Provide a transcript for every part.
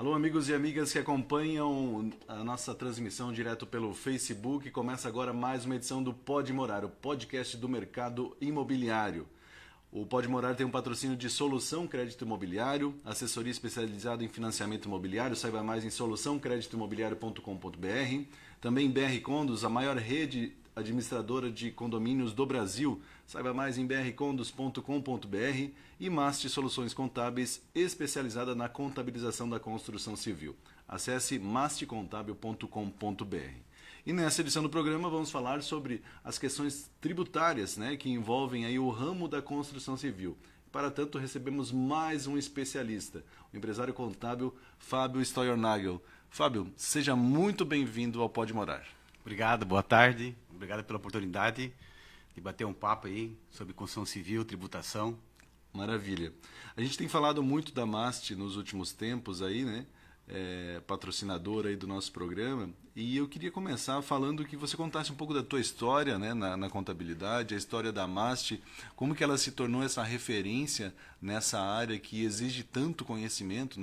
Alô, amigos e amigas que acompanham a nossa transmissão direto pelo Facebook. Começa agora mais uma edição do Pode Morar, o podcast do mercado imobiliário. O Pode Morar tem um patrocínio de Solução Crédito Imobiliário, assessoria especializada em financiamento imobiliário. Saiba mais em soluçãocreditoimobiliario.com.br. Também BR Condos, a maior rede administradora de condomínios do Brasil. Saiba mais em brcondos.com.br. E Masti Soluções Contábeis, especializada na contabilização da construção civil. Acesse masticontábil.com.br. E nessa edição do programa vamos falar sobre as questões tributárias, que envolvem aí o ramo da construção civil. Para tanto, recebemos mais um especialista, o empresário contábil Fábio Steuernagel. Fábio, seja muito bem-vindo ao Pode Morar. Obrigado, boa tarde. Obrigado pela oportunidade de bater um papo aí sobre construção civil, tributação. Maravilha. A gente tem falado muito da Masti nos últimos tempos aí, patrocinadora aí do nosso programa, e eu queria começar falando que você contasse um pouco da tua história, na contabilidade, a história da Masti, como que ela se tornou essa referência nessa área que exige tanto conhecimento,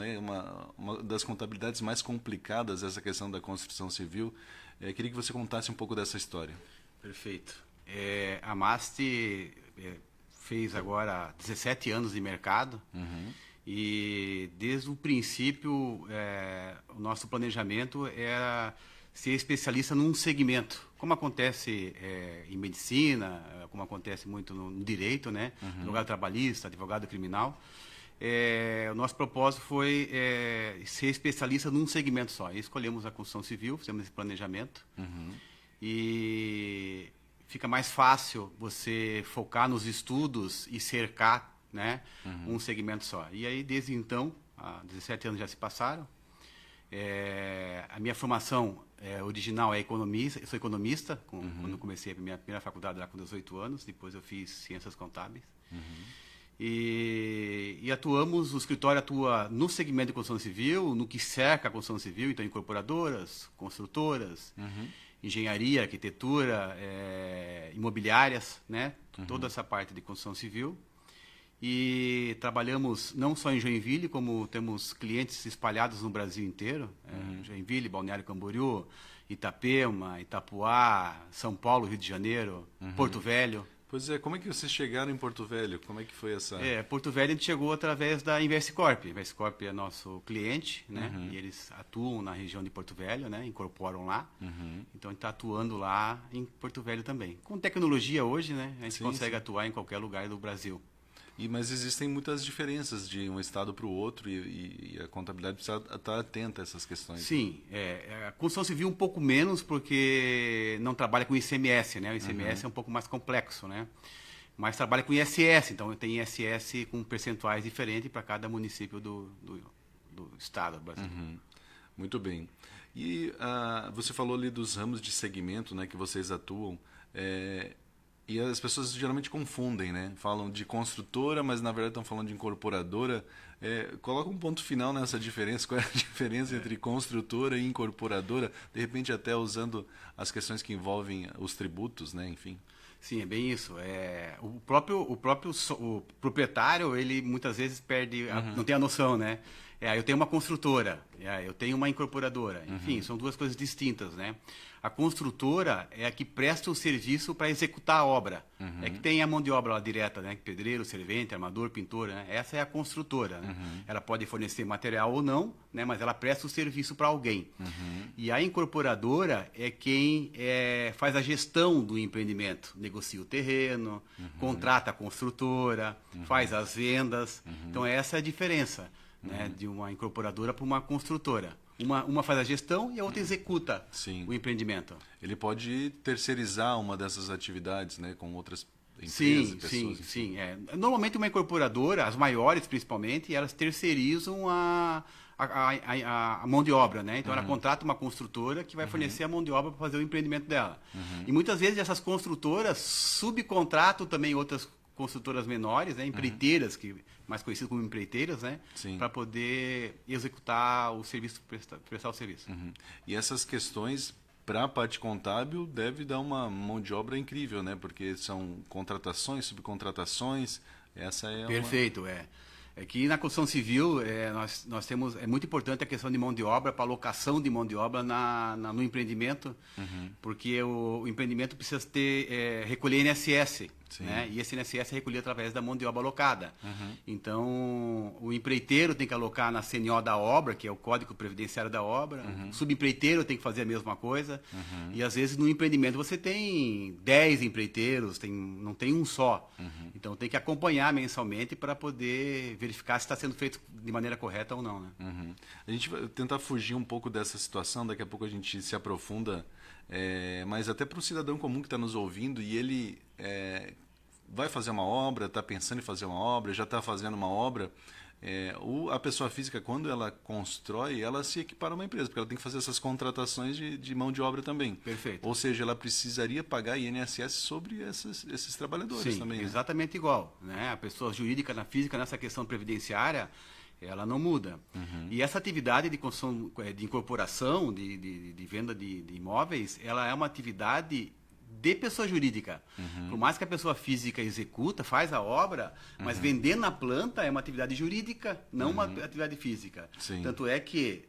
uma das contabilidades mais complicadas, essa questão da construção civil. Queria que você contasse um pouco dessa história. Perfeito. A Masti fez agora 17 anos de mercado. E desde o princípio o nosso planejamento era ser especialista num segmento, como acontece em medicina, como acontece muito no direito, advogado trabalhista, advogado criminal. O nosso propósito foi ser especialista num segmento só. E escolhemos a construção civil, fizemos esse planejamento. E fica mais fácil você focar nos estudos e cercar um segmento só. E aí, desde então, há 17 anos já se passaram. A minha formação original é economista. Eu sou economista, quando comecei a minha primeira faculdade lá com 18 anos. Depois eu fiz ciências contábeis. E atuamos, o escritório atua no segmento de construção civil, no que cerca a construção civil, então incorporadoras, construtoras, engenharia, arquitetura, imobiliárias, toda essa parte de construção civil. E trabalhamos não só em Joinville, como temos clientes espalhados no Brasil inteiro. Joinville, Balneário Camboriú, Itapema, Itapuá, São Paulo, Rio de Janeiro, Porto Velho. Pois é, como é que vocês chegaram em Porto Velho? Como é que foi essa... Porto Velho a gente chegou através da Inversicorp. A Inversicorp é nosso cliente, e eles atuam na região de Porto Velho, incorporam lá. Então a gente está atuando lá em Porto Velho também. Com tecnologia hoje, a gente consegue atuar em qualquer lugar do Brasil. Mas existem muitas diferenças de um estado para o outro e a contabilidade precisa estar atenta a essas questões. Sim, a construção civil um pouco menos porque não trabalha com ICMS, O ICMS é um pouco mais complexo, Mas trabalha com ISS, então tem ISS com percentuais diferentes para cada município do estado do Brasil. Muito bem. E você falou ali dos ramos de segmento, que vocês atuam. E as pessoas geralmente confundem, Falam de construtora, mas na verdade estão falando de incorporadora. Coloca um ponto final nessa diferença. Qual é a diferença entre construtora e incorporadora? De repente até usando as questões que envolvem os tributos, enfim. Sim, é bem isso. O proprietário, ele muitas vezes perde, não tem a noção, eu tenho uma construtora, eu tenho uma incorporadora. Enfim, são duas coisas distintas, A construtora é a que presta o serviço para executar a obra. É que tem a mão de obra lá direta, pedreiro, servente, armador, pintor, Essa é a construtora. Ela pode fornecer material ou não, mas ela presta o serviço para alguém. E a incorporadora é quem faz a gestão do empreendimento. Negocia o terreno, contrata a construtora, faz as vendas. Então essa é a diferença. De uma incorporadora para uma construtora. Uma faz a gestão e a outra executa o empreendimento. Ele pode terceirizar uma dessas atividades, com outras empresas e pessoas. Sim. Normalmente uma incorporadora, as maiores principalmente, elas terceirizam a mão de obra, Então ela contrata uma construtora que vai fornecer a mão de obra para fazer o empreendimento dela. E muitas vezes essas construtoras subcontratam também outras construtoras menores, empreiteiras, mais conhecidas como empreiteiras, para poder executar o serviço, prestar o serviço. E essas questões, para a parte contábil, deve dar uma mão de obra incrível, Porque são contratações, subcontratações, essa é Perfeito, É que na construção civil nós temos, é muito importante a questão de mão de obra, para alocação de mão de obra no empreendimento, porque o empreendimento precisa recolher INSS, né? E esse INSS é recolhido através da mão de obra alocada. Então, o empreiteiro tem que alocar na CNO da obra, que é o Código Previdenciário da obra, o subempreiteiro tem que fazer a mesma coisa, e às vezes no empreendimento você tem 10 empreiteiros, não tem um só. Então, tem que acompanhar mensalmente para poder verificar se está sendo feito de maneira correta ou não, né? A gente vai tentar fugir um pouco dessa situação, daqui a pouco a gente se aprofunda, mas até para o cidadão comum que está nos ouvindo e ele vai fazer uma obra, está pensando em fazer uma obra, já está fazendo uma obra, a pessoa física, quando ela constrói, ela se equipara a uma empresa, porque ela tem que fazer essas contratações de mão de obra também. Perfeito. Ou seja, ela precisaria pagar INSS sobre esses trabalhadores. Sim, também. Sim, exatamente igual, né? A pessoa jurídica na física, nessa questão previdenciária, ela não muda. E essa atividade de construção, de incorporação, de venda de imóveis, ela é uma atividade de pessoa jurídica. Por mais que a pessoa física executa, faz a obra, mas vender na planta é uma atividade jurídica, não uma atividade física. Sim. Tanto é que,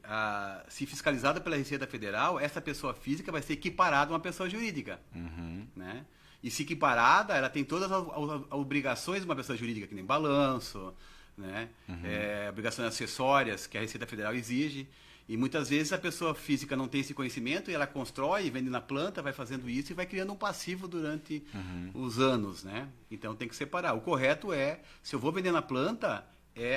se fiscalizada pela Receita Federal, essa pessoa física vai ser equiparada a uma pessoa jurídica. Né? E se equiparada, ela tem todas as obrigações de uma pessoa jurídica, que nem balanço, né? Obrigações acessórias que a Receita Federal exige. E muitas vezes a pessoa física não tem esse conhecimento e ela constrói, vende na planta, vai fazendo isso e vai criando um passivo durante os anos, né? Então tem que separar. O correto se eu vou vender na planta,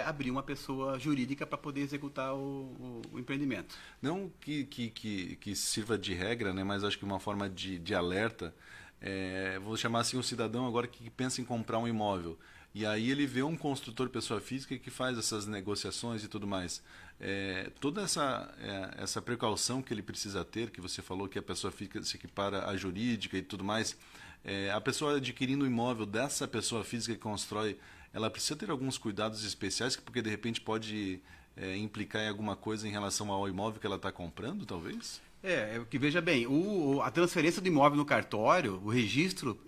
abrir uma pessoa jurídica para poder executar o empreendimento. Não que sirva de regra, né? Mas acho que uma forma de alerta, vou chamar assim um cidadão agora que pensa em comprar um imóvel. E aí ele vê um construtor pessoa física que faz essas negociações e tudo mais. Toda essa precaução que ele precisa ter, que você falou que a pessoa física se equipara à jurídica e tudo mais, a pessoa adquirindo o imóvel dessa pessoa física que constrói, ela precisa ter alguns cuidados especiais, porque de repente pode implicar em alguma coisa em relação ao imóvel que ela está comprando, talvez? Que veja bem, a transferência do imóvel no cartório, o registro,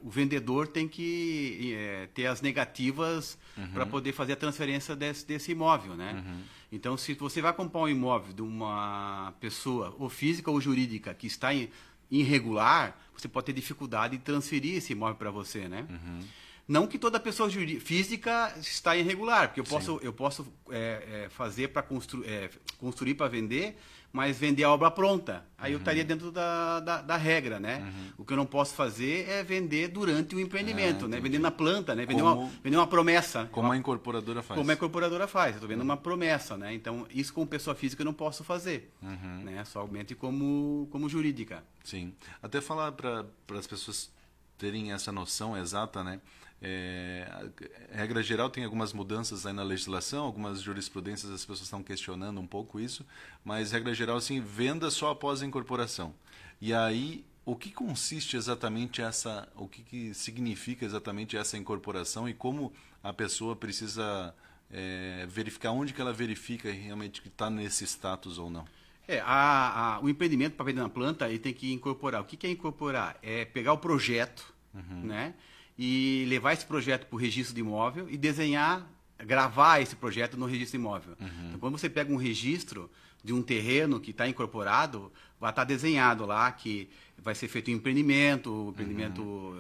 o vendedor tem que ter as negativas para poder fazer a transferência desse imóvel, né? Então, se você vai comprar um imóvel de uma pessoa, ou física ou jurídica, que está irregular, você pode ter dificuldade de transferir esse imóvel para você, né? Não que toda pessoa física está irregular, porque eu posso fazer para construir para vender, mas vender a obra pronta. Aí eu estaria dentro da regra, né? O que eu não posso fazer é vender durante o empreendimento, né? Vender na planta, né? Vender uma promessa. Como a incorporadora faz. Como a incorporadora faz. Eu estou vendendo uma promessa, né? Então, isso como pessoa física eu não posso fazer, né? Somente como jurídica. Sim. Até falar para as pessoas terem essa noção exata, né? Regra geral, tem algumas mudanças aí na legislação, algumas jurisprudências as pessoas estão questionando um pouco isso, mas regra geral, assim, venda só após a incorporação. E aí, o que consiste exatamente o que significa exatamente essa incorporação e como a pessoa precisa verificar, onde que ela verifica realmente que está nesse status ou não? O empreendimento para vender na planta, ele tem que incorporar. O que é incorporar? É pegar o projeto, né? E levar esse projeto para o registro de imóvel e gravar esse projeto no registro de imóvel. Então, quando você pega um registro de um terreno que está incorporado, vai estar desenhado lá que vai ser feito um empreendimento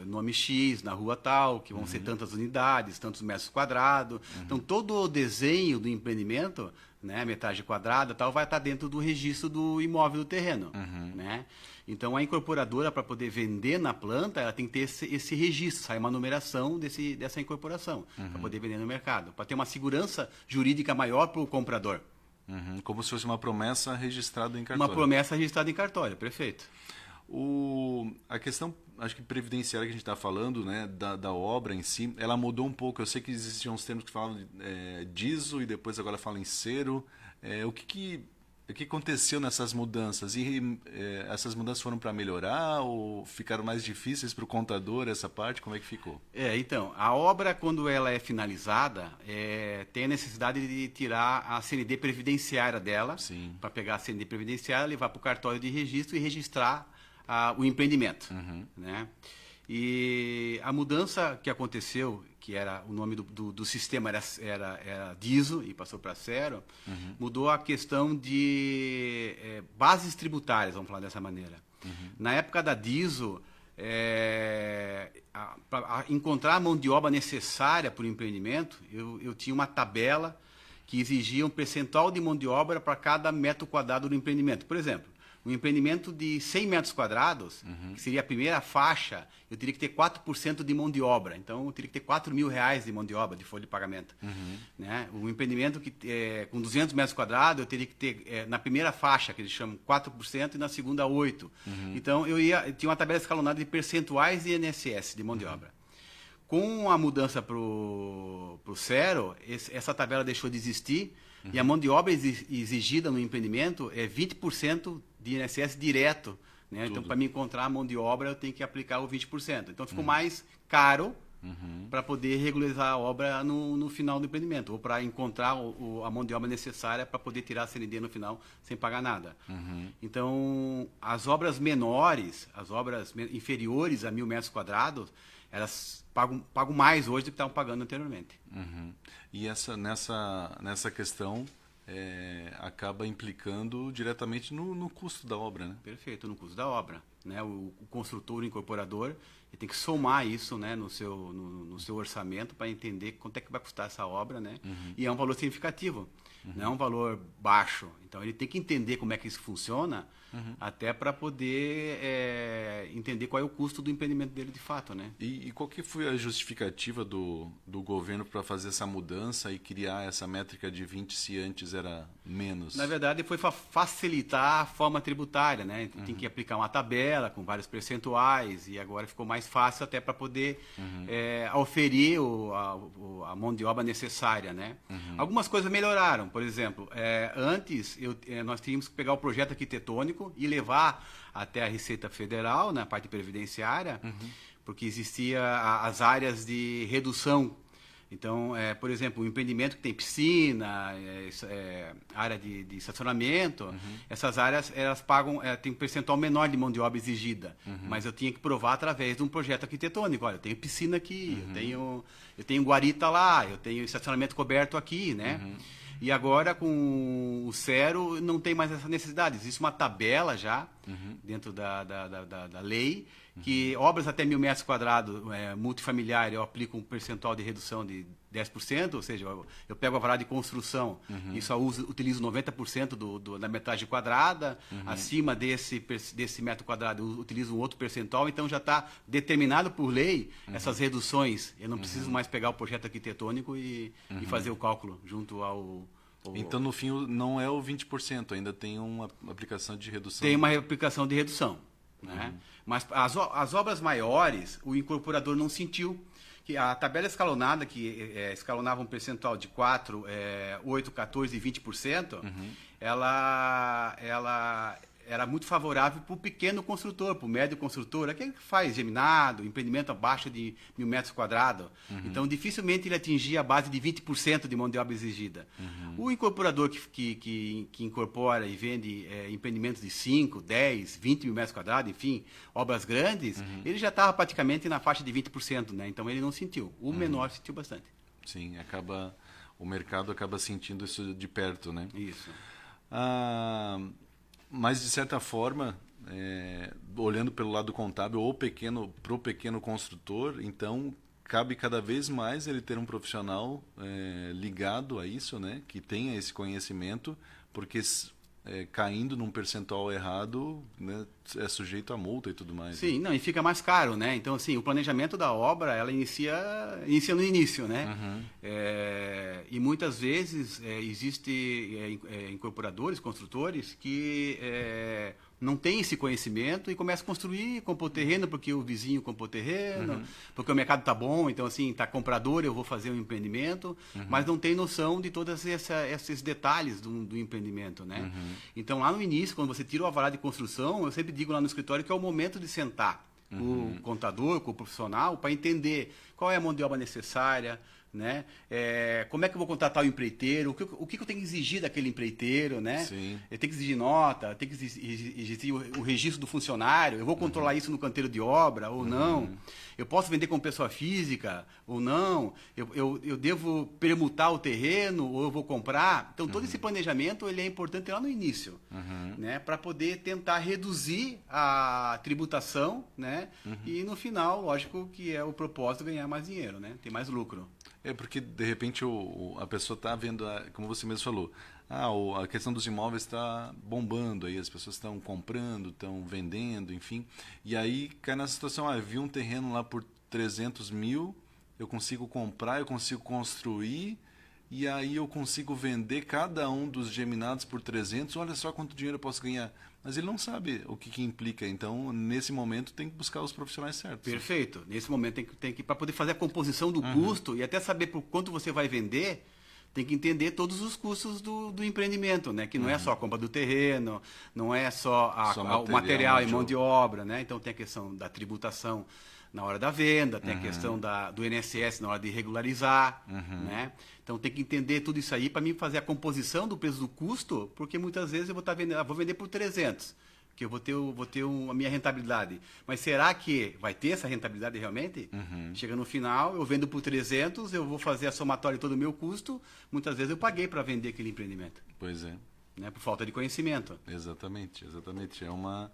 nome X, na rua tal, que vão ser tantas unidades, tantos metros quadrados. Então, todo o desenho do empreendimento, né, metragem quadrada, tal, vai estar dentro do registro do imóvel do terreno, né? Então, a incorporadora, para poder vender na planta, ela tem que ter esse registro, sai uma numeração dessa incorporação, para poder vender no mercado, para ter uma segurança jurídica maior para o comprador. Como se fosse uma promessa registrada em cartório. Uma promessa registrada em cartório, perfeito. A questão, acho que previdenciária que a gente está falando, né, da obra em si, ela mudou um pouco. Eu sei que existiam uns termos que falavam de ISO e depois agora falam em cero. O que aconteceu nessas mudanças? E essas mudanças foram para melhorar ou ficaram mais difíceis para o contador essa parte? Como é que ficou? Então, a obra, quando ela é finalizada, tem a necessidade de tirar a CND previdenciária dela, para pegar a CND previdenciária, levar para o cartório de registro e registrar o empreendimento, né? E a mudança que aconteceu, que era o nome do sistema era DISO e passou para Cero, mudou a questão de bases tributárias, vamos falar dessa maneira. Na época da DISO, para encontrar a mão de obra necessária para o empreendimento, eu tinha uma tabela que exigia um percentual de mão de obra para cada metro quadrado do empreendimento. Por exemplo, um empreendimento de 100 metros quadrados, que seria a primeira faixa, eu teria que ter 4% de mão de obra. Então, eu teria que ter R$ 4.000 de mão de obra, de folha de pagamento. Né? Um empreendimento com 200 metros quadrados, eu teria que ter, na primeira faixa, que eles chamam 4%, e na segunda, 8%. Então, eu tinha uma tabela escalonada de percentuais de INSS, de mão de obra. Com a mudança para o Cero, essa tabela deixou de existir, e a mão de obra exigida no empreendimento é 20% de INSS direto. Né? Então, para me encontrar a mão de obra, eu tenho que aplicar o 20%. Então, ficou mais caro para poder regularizar a obra no final do empreendimento, ou para encontrar a mão de obra necessária para poder tirar a CND no final sem pagar nada. Então, as obras menores, as obras inferiores a 1.000 metros quadrados, elas pagam mais hoje do que estavam pagando anteriormente. E nessa questão acaba implicando diretamente no custo da obra, né? Perfeito, no custo da obra. Né? O construtor, o incorporador, ele tem que somar isso, né, no seu orçamento para entender quanto é que vai custar essa obra, né? E é um valor significativo, não é um valor baixo. Então, ele tem que entender como é que isso funciona, até para poder entender qual é o custo do empreendimento dele de fato, né? E qual que foi a justificativa do governo para fazer essa mudança e criar essa métrica de 20 se antes era menos? Na verdade, foi para facilitar a forma tributária, né? Tem que aplicar uma tabela com vários percentuais e agora ficou mais fácil até para poder oferir a mão de obra necessária, né? Algumas coisas melhoraram. Por exemplo, antes nós tínhamos que pegar o projeto arquitetônico e levar até a Receita Federal, na parte previdenciária, porque existia as áreas de redução. Então, por exemplo, um empreendimento que tem piscina, área de estacionamento, essas áreas elas pagam, tem um percentual menor de mão de obra exigida, mas eu tinha que provar através de um projeto arquitetônico. Olha, eu tenho piscina aqui, eu tenho guarita lá, eu tenho estacionamento coberto aqui, né? E agora, com o Cero, não tem mais essa necessidade. Existe uma tabela já, dentro da lei, que obras até 1.000 metros quadrados, multifamiliar, eu aplico um percentual de redução de 10%, ou seja, eu pego a varada de construção e só utilizo 90% da metragem quadrada, acima desse metro quadrado eu utilizo um outro percentual, então já está determinado por lei essas reduções. Eu não preciso mais pegar o projeto arquitetônico e fazer o cálculo junto ao... Então, no fim, não é o 20%, ainda tem uma aplicação de redução. Tem uma aplicação de redução. Né? Mas as obras maiores, o incorporador não sentiu. Que a tabela escalonada, que escalonava um percentual de 4%, 8%, 14% e 20%, ela era muito favorável para o pequeno construtor, para o médio construtor, aquele que faz geminado, empreendimento abaixo de 1.000 metros quadrados. Então, dificilmente ele atingia a base de 20% de mão de obra exigida. O incorporador que incorpora e vende empreendimentos de 5, 10, 20 mil metros quadrados, enfim, obras grandes, ele já estava praticamente na faixa de 20%, né? Então, ele não sentiu. O menor sentiu bastante. Sim, o mercado acaba sentindo isso de perto, né? Isso. Mas, de certa forma, olhando pelo lado contábil ou para o pequeno construtor, então, cabe cada vez mais ele ter um profissional ligado a isso, né? Que tenha esse conhecimento, porque caindo num percentual errado, né, é sujeito a multa e tudo mais. Sim, não, e fica mais caro, né? Então, assim, o planejamento da obra, ela inicia no início, né? E muitas vezes existem incorporadores, construtores, que não têm esse conhecimento e começam a construir, compor terreno, porque o vizinho comprou terreno, porque o mercado está bom, então, assim, está comprador, eu vou fazer um empreendimento, mas não tem noção de todos esses detalhes do empreendimento, né? Então, lá no início, quando você tira o alvará de construção, eu sempre digo lá no escritório que é o momento de sentar com o contador, com o profissional, para entender qual é a mão de obra necessária, né? Como é que eu vou contratar o empreiteiro? O que eu tenho que exigir daquele empreiteiro, né? Sim. Eu tenho que exigir nota, tenho que exigir o registro do funcionário, eu vou controlar isso no canteiro de obra ou não? Eu posso vender como pessoa física ou não? Eu devo permutar o terreno ou eu vou comprar? Então, todo esse planejamento ele é importante lá no início, né? Para poder tentar reduzir a tributação, né? E no final, lógico que é o propósito ganhar mais dinheiro, né? Ter mais lucro. Porque de repente a pessoa está vendo, como você mesmo falou, a questão dos imóveis está bombando, aí as pessoas estão comprando, estão vendendo, enfim. E aí cai nessa situação, eu vi um terreno lá por 300 mil, eu consigo comprar, eu consigo construir, e aí eu consigo vender cada um dos geminados por 300, olha só quanto dinheiro eu posso ganhar. Mas ele não sabe o que implica, então nesse momento tem que buscar os profissionais certos. Perfeito. Nesse momento tem que para poder fazer a composição do custo e até saber por quanto você vai vender, tem que entender todos os custos do empreendimento, né? Que não é só a compra do terreno, não é só o material e mão de obra, né? Então tem a questão da tributação na hora da venda, tem a questão do INSS na hora de regularizar, né? Então tem que entender tudo isso aí para mim fazer a composição do preço do custo, porque muitas vezes eu vou vender por 300, que eu vou ter a minha rentabilidade. Mas será que vai ter essa rentabilidade realmente? Chega no final, eu vendo por 300, eu vou fazer a somatória de todo o meu custo, muitas vezes eu paguei para vender aquele empreendimento. Pois é. Né? Por falta de conhecimento. Exatamente. É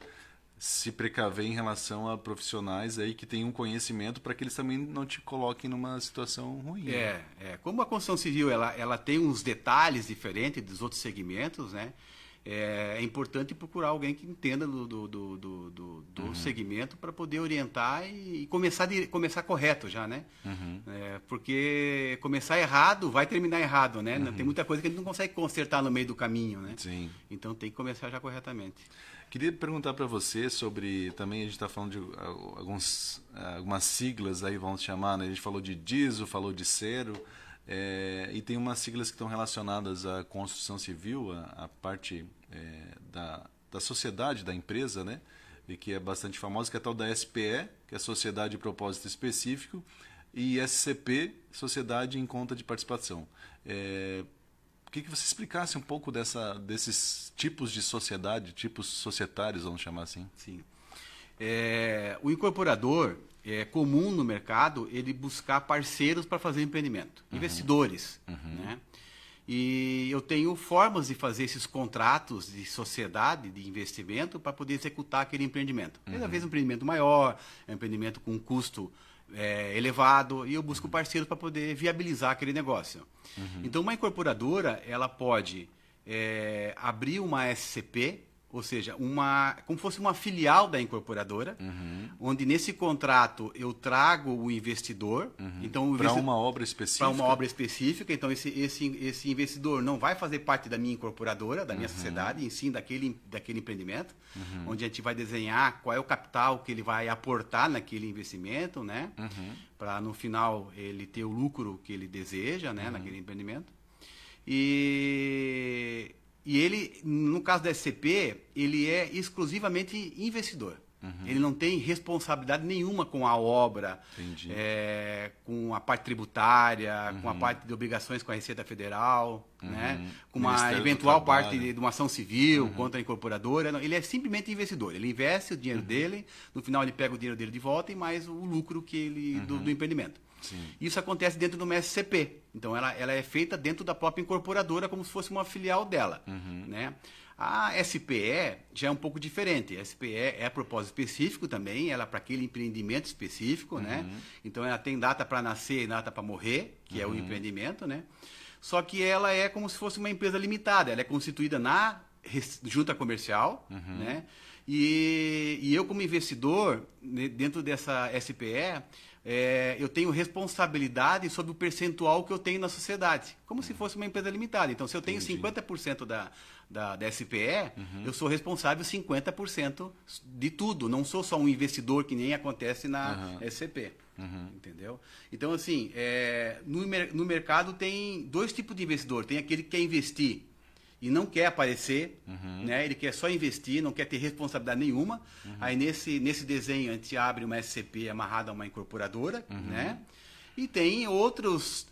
se precaver em relação a profissionais aí que têm um conhecimento para que eles também não te coloquem numa situação ruim. Como a construção civil ela tem uns detalhes diferentes dos outros segmentos, né? É importante procurar alguém que entenda do segmento para poder orientar e começar correto já, né? Porque começar errado vai terminar errado, né? Tem muita coisa que a gente não consegue consertar no meio do caminho, né? Sim. Então tem que começar já corretamente. Queria perguntar para você sobre, também a gente está falando de algumas siglas aí, vamos chamar, né? A gente falou de DISO, falou de CERO, e tem umas siglas que estão relacionadas à construção civil, a parte da sociedade, da empresa, né? E que é bastante famosa, que é a tal da SPE, que é Sociedade de Propósito Específico, e SCP, Sociedade em Conta de Participação. Queria que você explicasse um pouco desses tipos de sociedade, tipos societários, vamos chamar assim. Sim. O incorporador, é comum no mercado ele buscar parceiros para fazer empreendimento, investidores. Né? E eu tenho formas de fazer esses contratos de sociedade, de investimento, para poder executar aquele empreendimento. Às vezes um empreendimento maior, um empreendimento com um custo elevado, e eu busco parceiros para poder viabilizar aquele negócio. Então, uma incorporadora, ela pode abrir uma SCP, ou seja, como fosse uma filial da incorporadora, onde nesse contrato eu trago o investidor. Então, para uma obra específica? Para uma obra específica. Então, esse investidor não vai fazer parte da minha incorporadora, da minha sociedade, em si daquele empreendimento, onde a gente vai desenhar qual é o capital que ele vai aportar naquele investimento, né? Para, no final, ele ter o lucro que ele deseja, né? Naquele empreendimento. E ele, no caso da SCP, ele é exclusivamente investidor. Ele não tem responsabilidade nenhuma com a obra, com a parte tributária, com a parte de obrigações com a Receita Federal, né? Com uma eventual parte de uma ação civil contra a incorporadora. Não, ele é simplesmente investidor. Ele investe o dinheiro dele, no final ele pega o dinheiro dele de volta e mais o lucro que ele do empreendimento. Sim. Isso acontece dentro de uma SCP. Então, ela é feita dentro da própria incorporadora, como se fosse uma filial dela. Né? A SPE já é um pouco diferente. A SPE é propósito específico também, ela é para aquele empreendimento específico. Né? Então, ela tem data para nascer e data para morrer, que é o empreendimento. Né? Só que ela é como se fosse uma empresa limitada. Ela é constituída na junta comercial, né? E eu, como investidor, dentro dessa SPE, eu tenho responsabilidade sobre o percentual que eu tenho na sociedade, como se fosse uma empresa limitada. Então, se eu tenho 50% da SPE, eu sou responsável 50% de tudo. Não sou só um investidor, que nem acontece na SCP. Entendeu? Então, assim, no mercado tem dois tipos de investidor. Tem aquele que quer investir e não quer aparecer, né? Ele quer só investir, não quer ter responsabilidade nenhuma. Aí nesse desenho a gente abre uma SCP amarrada a uma incorporadora, né? E tem outros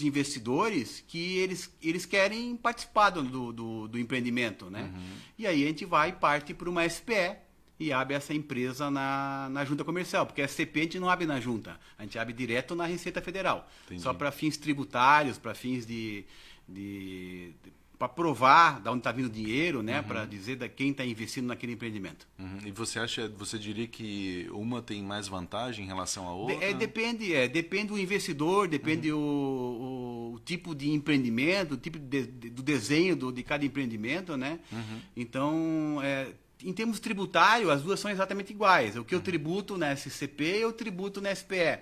investidores que eles querem participar do empreendimento, né? E aí a gente parte para uma SPE e abre essa empresa na junta comercial, porque a SCP a gente não abre na junta, a gente abre direto na Receita Federal. Entendi. Só para fins tributários, para fins para provar de onde está vindo o dinheiro, né? Para dizer de quem está investindo naquele empreendimento. E você diria que uma tem mais vantagem em relação à outra? Depende do investidor, depende o tipo de empreendimento, o tipo do desenho de cada empreendimento, né? Então, em termos tributários, as duas são exatamente iguais. O que eu tributo na SCP, eu tributo na SPE.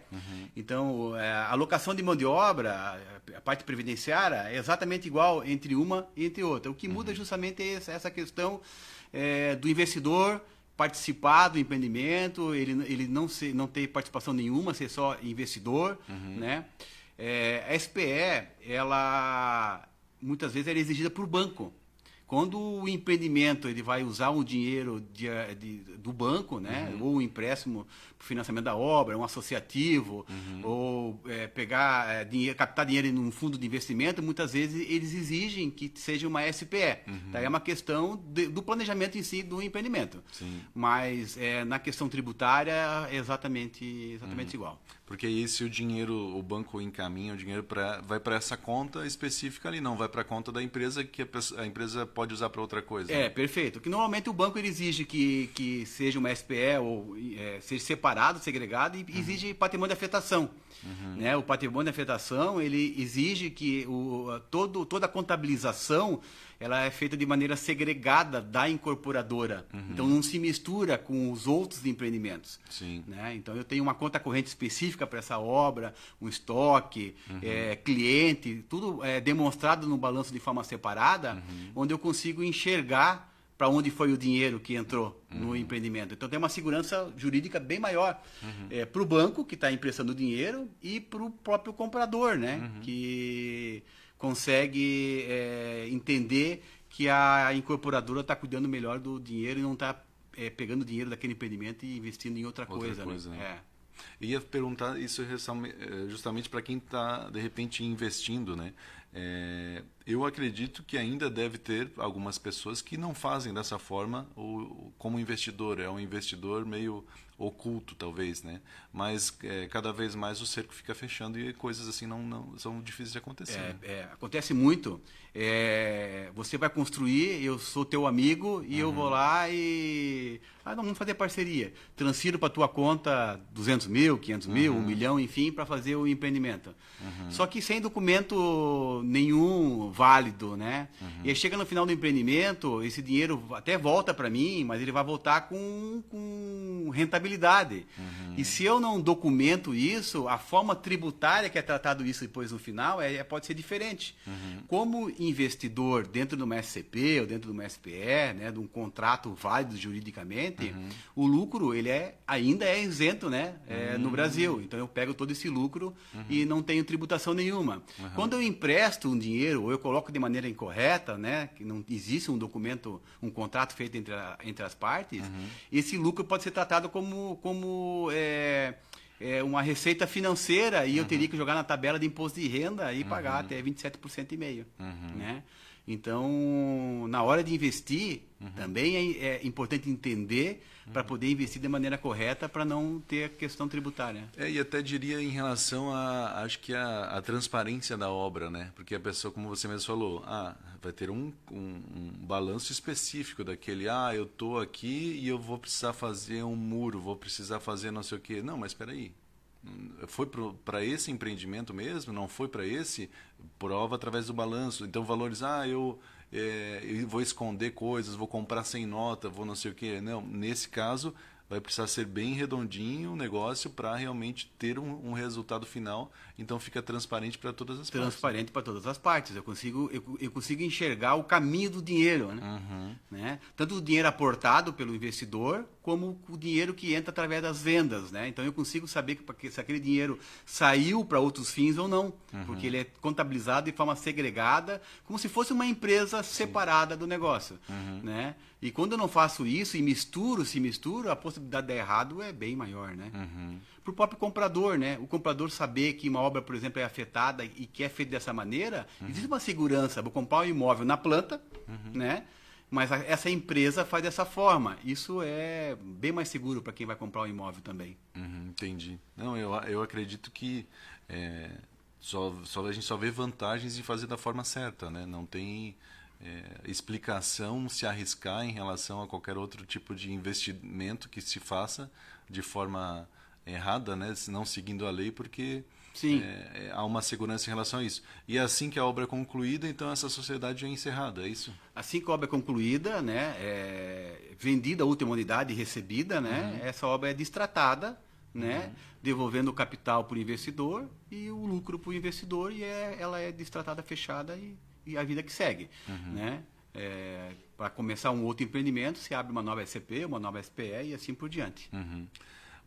Então, a alocação de mão de obra, a parte previdenciária, é exatamente igual entre uma e entre outra. O que muda justamente é essa questão do investidor participar do empreendimento, ele não ter participação nenhuma, ser só investidor, né? A SPE, ela muitas vezes é exigida por banco. Quando o empreendimento ele vai usar o dinheiro do banco, né? Ou o empréstimo para o financiamento da obra, um associativo, ou captar dinheiro em um fundo de investimento, muitas vezes eles exigem que seja uma SPE. Tá? É uma questão do planejamento em si do empreendimento. Sim. Mas na questão tributária é exatamente igual. Porque aí se o banco encaminha o dinheiro vai para essa conta específica ali, não vai para a conta da empresa que a empresa pode usar para outra coisa. Perfeito. Que normalmente o banco ele exige que seja uma SPE ou seja separado, segregado e exige patrimônio de afetação. Né? O patrimônio de afetação ele exige que toda a contabilização ela é feita de maneira segregada da incorporadora. Então não se mistura com os outros empreendimentos. Sim. Né? Então eu tenho uma conta corrente específica para essa obra, um estoque, cliente, tudo demonstrado no balanço de forma separada, onde eu consigo enxergar para onde foi o dinheiro que entrou no empreendimento. Então tem uma segurança jurídica bem maior para o banco que está emprestando dinheiro e para o próprio comprador, né? Que consegue entender que a incorporadora está cuidando melhor do dinheiro e não está pegando o dinheiro daquele empreendimento e investindo em outra coisa. Né? Ia perguntar isso justamente para quem está, de repente, investindo, né? Eu acredito que ainda deve ter algumas pessoas que não fazem dessa forma como investidor. É um investidor meio oculto, talvez, né? Mas cada vez mais o cerco fica fechando e coisas assim não são difíceis de acontecer. Acontece muito. Você vai construir, eu sou teu amigo e eu vou lá e... vamos fazer parceria. Transfiro para tua conta 200 mil, 500 mil, 1 milhão, enfim, para fazer o empreendimento. Só que sem documento nenhum válido, né? E aí chega no final do empreendimento, esse dinheiro até volta para mim, mas ele vai voltar com rentabilidade. E se eu não documento isso, a forma tributária que é tratado isso depois no final pode ser diferente. Como investidor dentro de uma SCP ou dentro de uma SPE, né, de um contrato válido juridicamente, o lucro ele ainda é isento, né, no Brasil. Então eu pego todo esse lucro e não tenho tributação nenhuma. Quando eu empresto um dinheiro ou eu coloco de maneira incorreta, né, que não existe um documento, um contrato feito entre as partes, esse lucro pode ser tratado como uma receita financeira e eu teria que jogar na tabela de imposto de renda e pagar até 27,5%. Né? Então, na hora de investir, também é importante entender para poder investir de maneira correta para não ter a questão tributária. E até diria em relação acho que a transparência da obra, né? Porque a pessoa, como você mesmo falou, vai ter um balanço específico daquele, eu estou aqui e eu vou precisar fazer um muro, vou precisar fazer não sei o quê. Não, mas espera aí. Foi para esse empreendimento mesmo? Não foi para esse? Prova através do balanço. Então, valores, eu vou esconder coisas, vou comprar sem nota, vou não sei o quê. Não, nesse caso, vai precisar ser bem redondinho o negócio para realmente ter um resultado final. Então, fica transparente para todas as partes. Transparente para todas as partes. Eu consigo enxergar o caminho do dinheiro. Né? Tanto o dinheiro aportado pelo investidor, como o dinheiro que entra através das vendas. Né? Então, eu consigo saber se aquele dinheiro saiu para outros fins ou não. Porque ele é contabilizado de forma segregada, como se fosse uma empresa separada do negócio. Né? E quando eu não faço isso e se misturo, a possibilidade de dar errado é bem maior, né? Para o próprio comprador, né? O comprador saber que uma obra, por exemplo, é afetada e que é feita dessa maneira, existe uma segurança. Vou comprar um imóvel na planta, né? Mas essa empresa faz dessa forma. Isso é bem mais seguro para quem vai comprar um imóvel também. Entendi. Não, eu acredito que a gente só vê vantagens em fazer da forma certa, né? Não tem explicação se arriscar em relação a qualquer outro tipo de investimento que se faça de forma errada, né? Não seguindo a lei, porque Sim. há uma segurança em relação a isso. E assim que a obra é concluída, então essa sociedade é encerrada, é isso? Assim que a obra é concluída, né, vendida a última unidade e recebida, né, essa obra é destratada, né, devolvendo o capital para o investidor e o lucro para o investidor, e ela é destratada, fechada e a vida que segue. Né? Para começar um outro empreendimento, se abre uma nova SCP, uma nova SPE e assim por diante.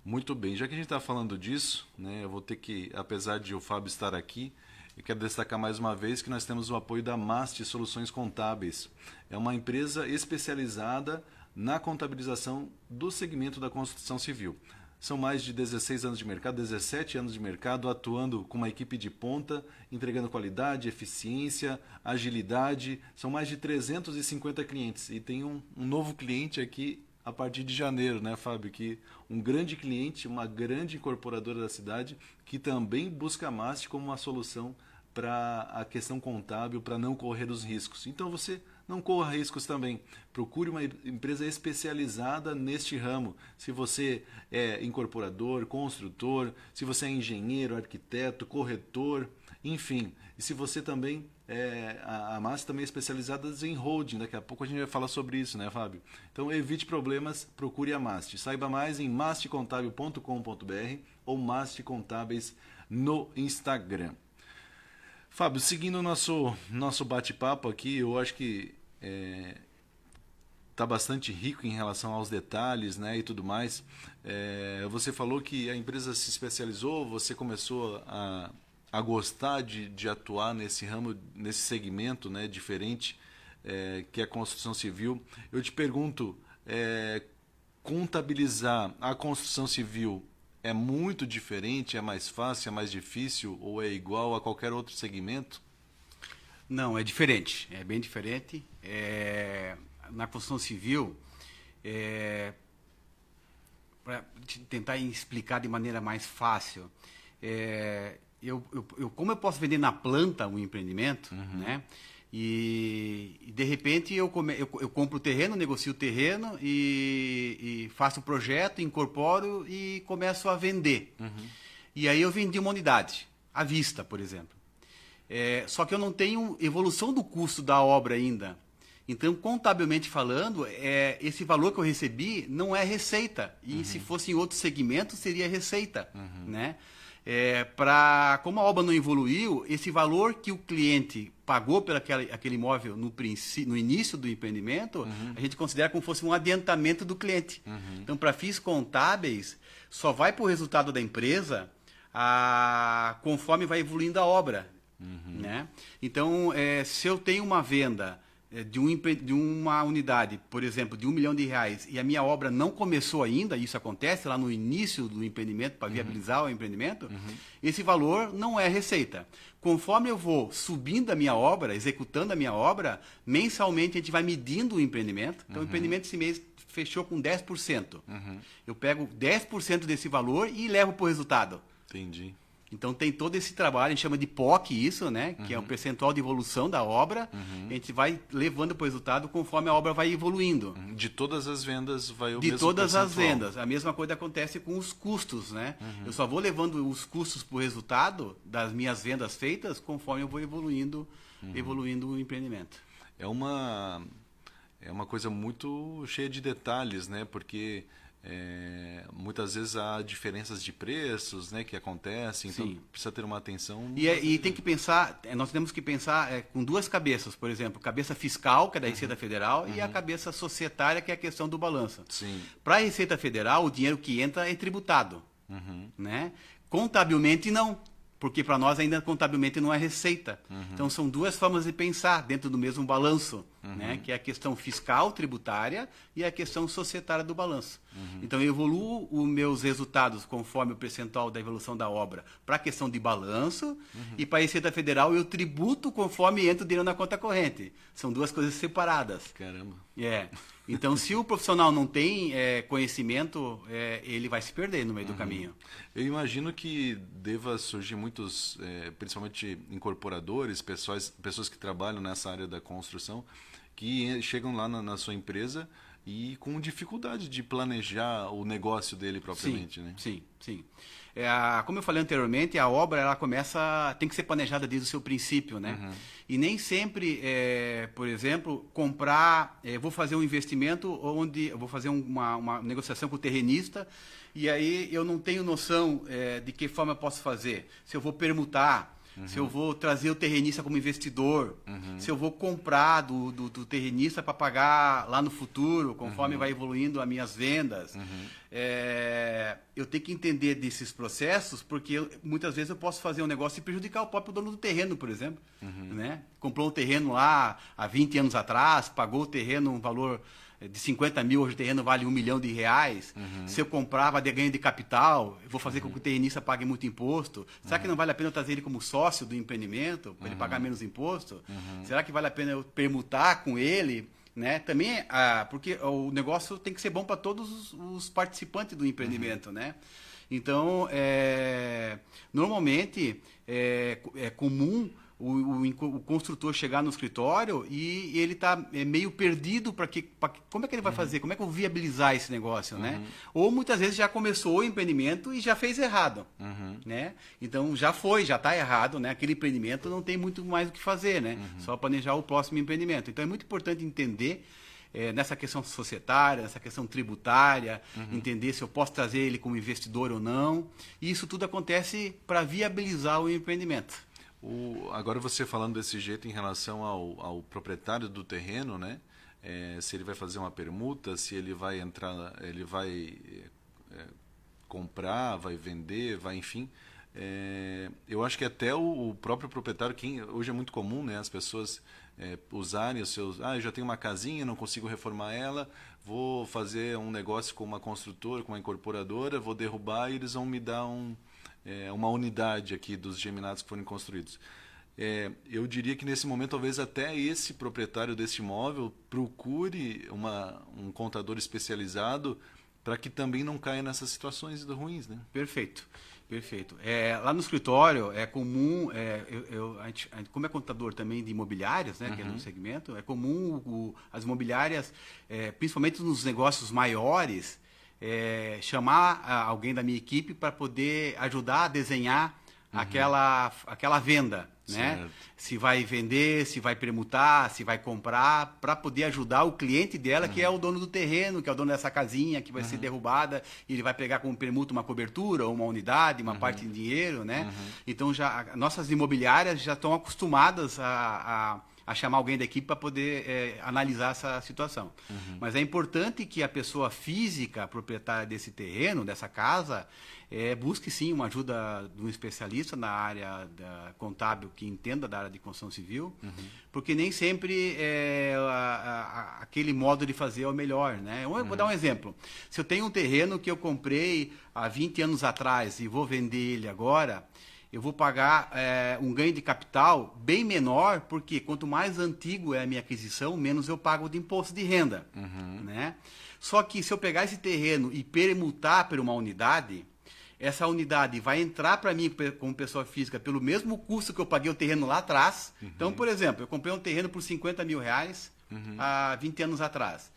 Muito bem, já que a gente está falando disso, né, eu vou ter que, apesar de o Fábio estar aqui, eu quero destacar mais uma vez que nós temos o apoio da MAST Soluções Contábeis. É uma empresa especializada na contabilização do segmento da construção civil. São mais de 16 anos de mercado, 17 anos de mercado, atuando com uma equipe de ponta, entregando qualidade, eficiência, agilidade. São mais de 350 clientes. E tem um novo cliente aqui a partir de janeiro, né, Fábio? Que um grande cliente, uma grande incorporadora da cidade, que também busca a MAST como uma solução para a questão contábil, para não correr os riscos. Então você não corra riscos também. Procure uma empresa especializada neste ramo. Se você é incorporador, construtor, se você é engenheiro, arquiteto, corretor, enfim. E se você também a MAST também é especializada em holding. Daqui a pouco a gente vai falar sobre isso, né, Fábio? Então evite problemas, procure a MAST. Saiba mais em mastcontábil.com.br ou MAST Contábeis no Instagram. Fábio, seguindo o nosso bate-papo aqui, eu acho que está bastante rico em relação aos detalhes, né, e tudo mais. Você falou que a empresa se especializou, você começou a gostar de atuar nesse ramo, nesse segmento, né, diferente, que é a construção civil. Eu te pergunto, contabilizar a construção civil é muito diferente, é mais fácil, é mais difícil ou é igual a qualquer outro segmento? Não, é diferente, é bem diferente. Na construção civil, para tentar explicar de maneira mais fácil, como eu posso vender na planta um empreendimento, né? E de repente eu compro o terreno, negocio o terreno e faço o projeto, incorporo e começo a vender. E aí eu vendi uma unidade, à vista, por exemplo. Só que eu não tenho evolução do custo da obra ainda. Então, contabilmente falando, esse valor que eu recebi não é receita. E se fosse em outro segmento, seria receita, né? Como a obra não evoluiu, esse valor que o cliente pagou por aquele imóvel no início do empreendimento, a gente considera como se fosse um adiantamento do cliente. Então, para fins contábeis, só vai para o resultado da empresa conforme vai evoluindo a obra. Né? Então, se eu tenho uma venda de uma unidade, por exemplo, de R$1 milhão e a minha obra não começou ainda, isso acontece lá no início do empreendimento, para viabilizar o empreendimento, esse valor não é receita. Conforme eu vou subindo a minha obra, executando a minha obra, mensalmente a gente vai medindo o empreendimento. Então, o empreendimento esse mês fechou com 10%. Eu pego 10% desse valor e levo para o resultado. Entendi. Então tem todo esse trabalho, a gente chama de POC isso, né? Que é um percentual de evolução da obra. A gente vai levando para o resultado conforme a obra vai evoluindo. De todas as vendas vai o mesmo De todas as percentual. vendas. A mesma coisa acontece com os custos, né? Eu só vou levando os custos para o resultado das minhas vendas feitas conforme eu vou evoluindo o empreendimento. É uma coisa muito cheia de detalhes, né? Porque muitas vezes há diferenças de preços, né, que acontecem, então precisa ter uma atenção. E tem que pensar, nós temos que pensar com duas cabeças, por exemplo, cabeça fiscal, que é da Receita Federal, e a cabeça societária, que é a questão do balanço. Para a Receita Federal, o dinheiro que entra é tributado, né? Contabilmente não, porque para nós ainda contabilmente não é receita. Então são duas formas de pensar dentro do mesmo balanço. né? Que é a questão fiscal, tributária e a questão societária do balanço. Então, eu evoluo os meus resultados conforme o percentual da evolução da obra para a questão de balanço e para a Receita Federal eu tributo conforme entra o dinheiro na conta corrente. São duas coisas separadas. Caramba. Então, se o profissional não tem conhecimento, ele vai se perder no meio do caminho. Eu imagino que deva surgir muitos, principalmente incorporadores, pessoas que trabalham nessa área da construção, que chegam lá na sua empresa e com dificuldade de planejar o negócio dele propriamente, né? Sim. Como eu falei anteriormente, a obra ela tem que ser planejada desde o seu princípio, né? E nem sempre, por exemplo, vou fazer um investimento onde eu vou fazer uma negociação com o terrenista e aí eu não tenho noção de que forma eu posso fazer. Se eu vou permutar, se eu vou trazer o terrenista como investidor, se eu vou comprar do terrenista para pagar lá no futuro, conforme vai evoluindo as minhas vendas. Eu tenho que entender desses processos, porque muitas vezes eu posso fazer um negócio e prejudicar o próprio dono do terreno, por exemplo. Né? Comprou um terreno lá há 20 anos atrás, pagou o terreno um valor de 50 mil, hoje o terreno vale R$1 milhão. Se eu comprar, vai ter ganho de capital, eu vou fazer com que o terrenista pague muito imposto. Será que não vale a pena eu trazer ele como sócio do empreendimento, para ele pagar menos imposto? Será que vale a pena eu permutar com ele? Né? Também, porque o negócio tem que ser bom para todos os participantes do empreendimento, né? Então, normalmente, é comum o construtor chegar no escritório e ele está meio perdido como é que ele vai fazer, como é que eu vou viabilizar esse negócio, né? Ou muitas vezes já começou o empreendimento e já fez errado, né? Então já está errado, né? Aquele empreendimento não tem muito mais o que fazer, né? Só planejar o próximo empreendimento. Então é muito importante entender nessa questão societária, nessa questão tributária, entender se eu posso trazer ele como investidor ou não. E isso tudo acontece para viabilizar o empreendimento. Agora você falando desse jeito em relação ao proprietário do terreno, né? Se ele vai fazer uma permuta, se ele vai entrar, ele vai comprar, vai vender, enfim. Eu acho que até o próprio proprietário, hoje é muito comum, né? As pessoas usarem os seus... eu já tenho uma casinha, não consigo reformar ela, vou fazer um negócio com uma construtora, com uma incorporadora, vou derrubar e eles vão me dar uma unidade aqui dos geminados que forem construídos. Eu diria que nesse momento talvez até esse proprietário desse imóvel procure um contador especializado para que também não caia nessas situações ruins, né? Perfeito. Lá no escritório é comum, como é contador também de imobiliárias, né, que é no segmento, é comum as imobiliárias, principalmente nos negócios maiores, chamar alguém da minha equipe para poder ajudar a desenhar aquela venda, né? Se vai vender, se vai permutar, se vai comprar, para poder ajudar o cliente dela, que é o dono do terreno, que é o dono dessa casinha que vai ser derrubada, e ele vai pegar como permuta uma cobertura, ou uma unidade, uma parte de dinheiro, né? Então, nossas imobiliárias já estão acostumadas a chamar alguém da equipe para poder analisar essa situação. Mas é importante que a pessoa física, proprietária desse terreno, dessa casa, busque sim uma ajuda de um especialista na área contábil que entenda da área de construção civil, porque nem sempre aquele modo de fazer é o melhor, né? Eu vou dar um exemplo. Se eu tenho um terreno que eu comprei há 20 anos atrás e vou vender ele agora, eu vou pagar um ganho de capital bem menor, porque quanto mais antigo é a minha aquisição, menos eu pago de imposto de renda. Né? Só que se eu pegar esse terreno e permutar por uma unidade, essa unidade vai entrar para mim como pessoa física pelo mesmo custo que eu paguei o terreno lá atrás. Então, por exemplo, eu comprei um terreno por R$50 mil há 20 anos atrás.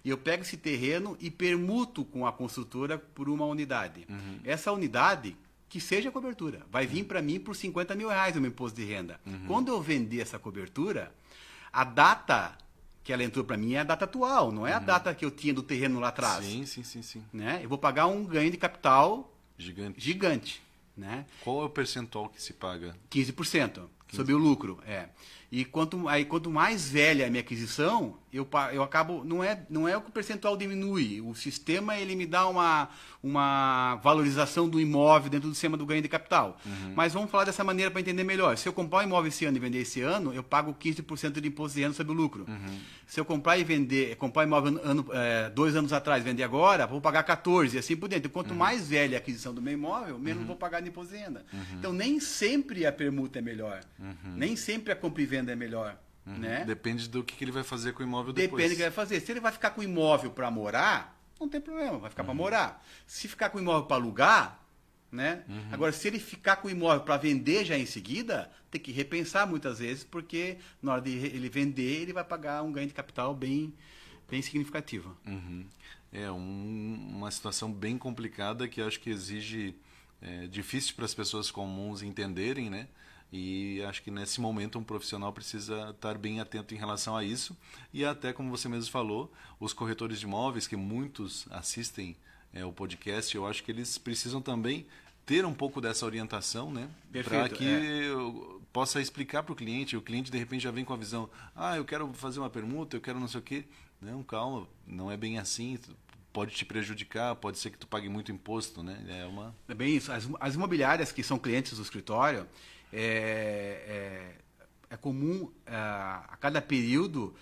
E eu pego esse terreno e permuto com a construtora por uma unidade. Essa unidade, que seja cobertura, vai vir para mim por R$50 mil o meu imposto de renda. Quando eu vender essa cobertura, a data que ela entrou para mim é a data atual, não é a data que eu tinha do terreno lá atrás. Sim. Né? Eu vou pagar um ganho de capital gigante. Né? Qual é o percentual que se paga? 15% sobre o lucro. E quanto mais velha é a minha aquisição, eu acabo. Não é o que o percentual diminui. O sistema ele me dá uma valorização do imóvel dentro do sistema do ganho de capital. Mas vamos falar dessa maneira para entender melhor. Se eu comprar um imóvel esse ano e vender esse ano, eu pago 15% de imposto de renda sobre o lucro. Se eu comprar um imóvel 2 anos atrás e vender agora, vou pagar 14% e assim por dentro. Quanto mais velha a aquisição do meu imóvel, menos vou pagar de imposto de renda. Então, nem sempre a permuta é melhor. Nem sempre a compra e venda é melhor. Né? Depende do que ele vai fazer com o imóvel depois. Depende do que ele vai fazer. Se ele vai ficar com o imóvel para morar, não tem problema, vai ficar para morar. Se ficar com o imóvel para alugar, né? Agora, se ele ficar com o imóvel para vender já em seguida, tem que repensar muitas vezes, porque na hora de ele vender, ele vai pagar um ganho de capital bem significativo. É uma situação bem complicada que acho que exige, difícil para as pessoas comuns entenderem, né? E acho que nesse momento um profissional precisa estar bem atento em relação a isso. E até, como você mesmo falou, os corretores de imóveis, que muitos assistem o podcast, eu acho que eles precisam também ter um pouco dessa orientação, né? Para que eu possa explicar para o cliente de repente já vem com a visão, eu quero fazer uma permuta, eu quero não sei o quê. Não, calma, não é bem assim, pode te prejudicar, pode ser que tu pague muito imposto, né? É bem isso. As imobiliárias que são clientes do escritório, é comum a cada período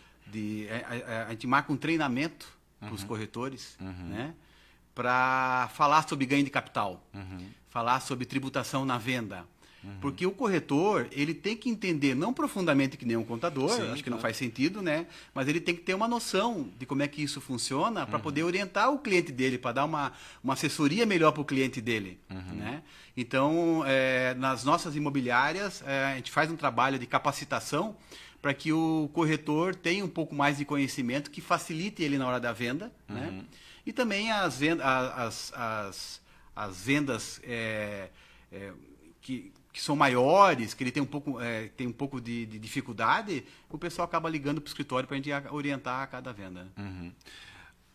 a gente marca um treinamento para os corretores, né? Para falar sobre ganho de capital, falar sobre tributação na venda. Porque o corretor, ele tem que entender, não profundamente que nem um contador, Sim, acho que não faz sentido, né? Mas ele tem que ter uma noção de como é que isso funciona para poder orientar o cliente dele, para dar uma assessoria melhor para o cliente dele, né? Então, nas nossas imobiliárias, a gente faz um trabalho de capacitação para que o corretor tenha um pouco mais de conhecimento que facilite ele na hora da venda, né? E também as vendas que são maiores, que ele tem um pouco de dificuldade, o pessoal acaba ligando para o escritório para a gente orientar a cada venda.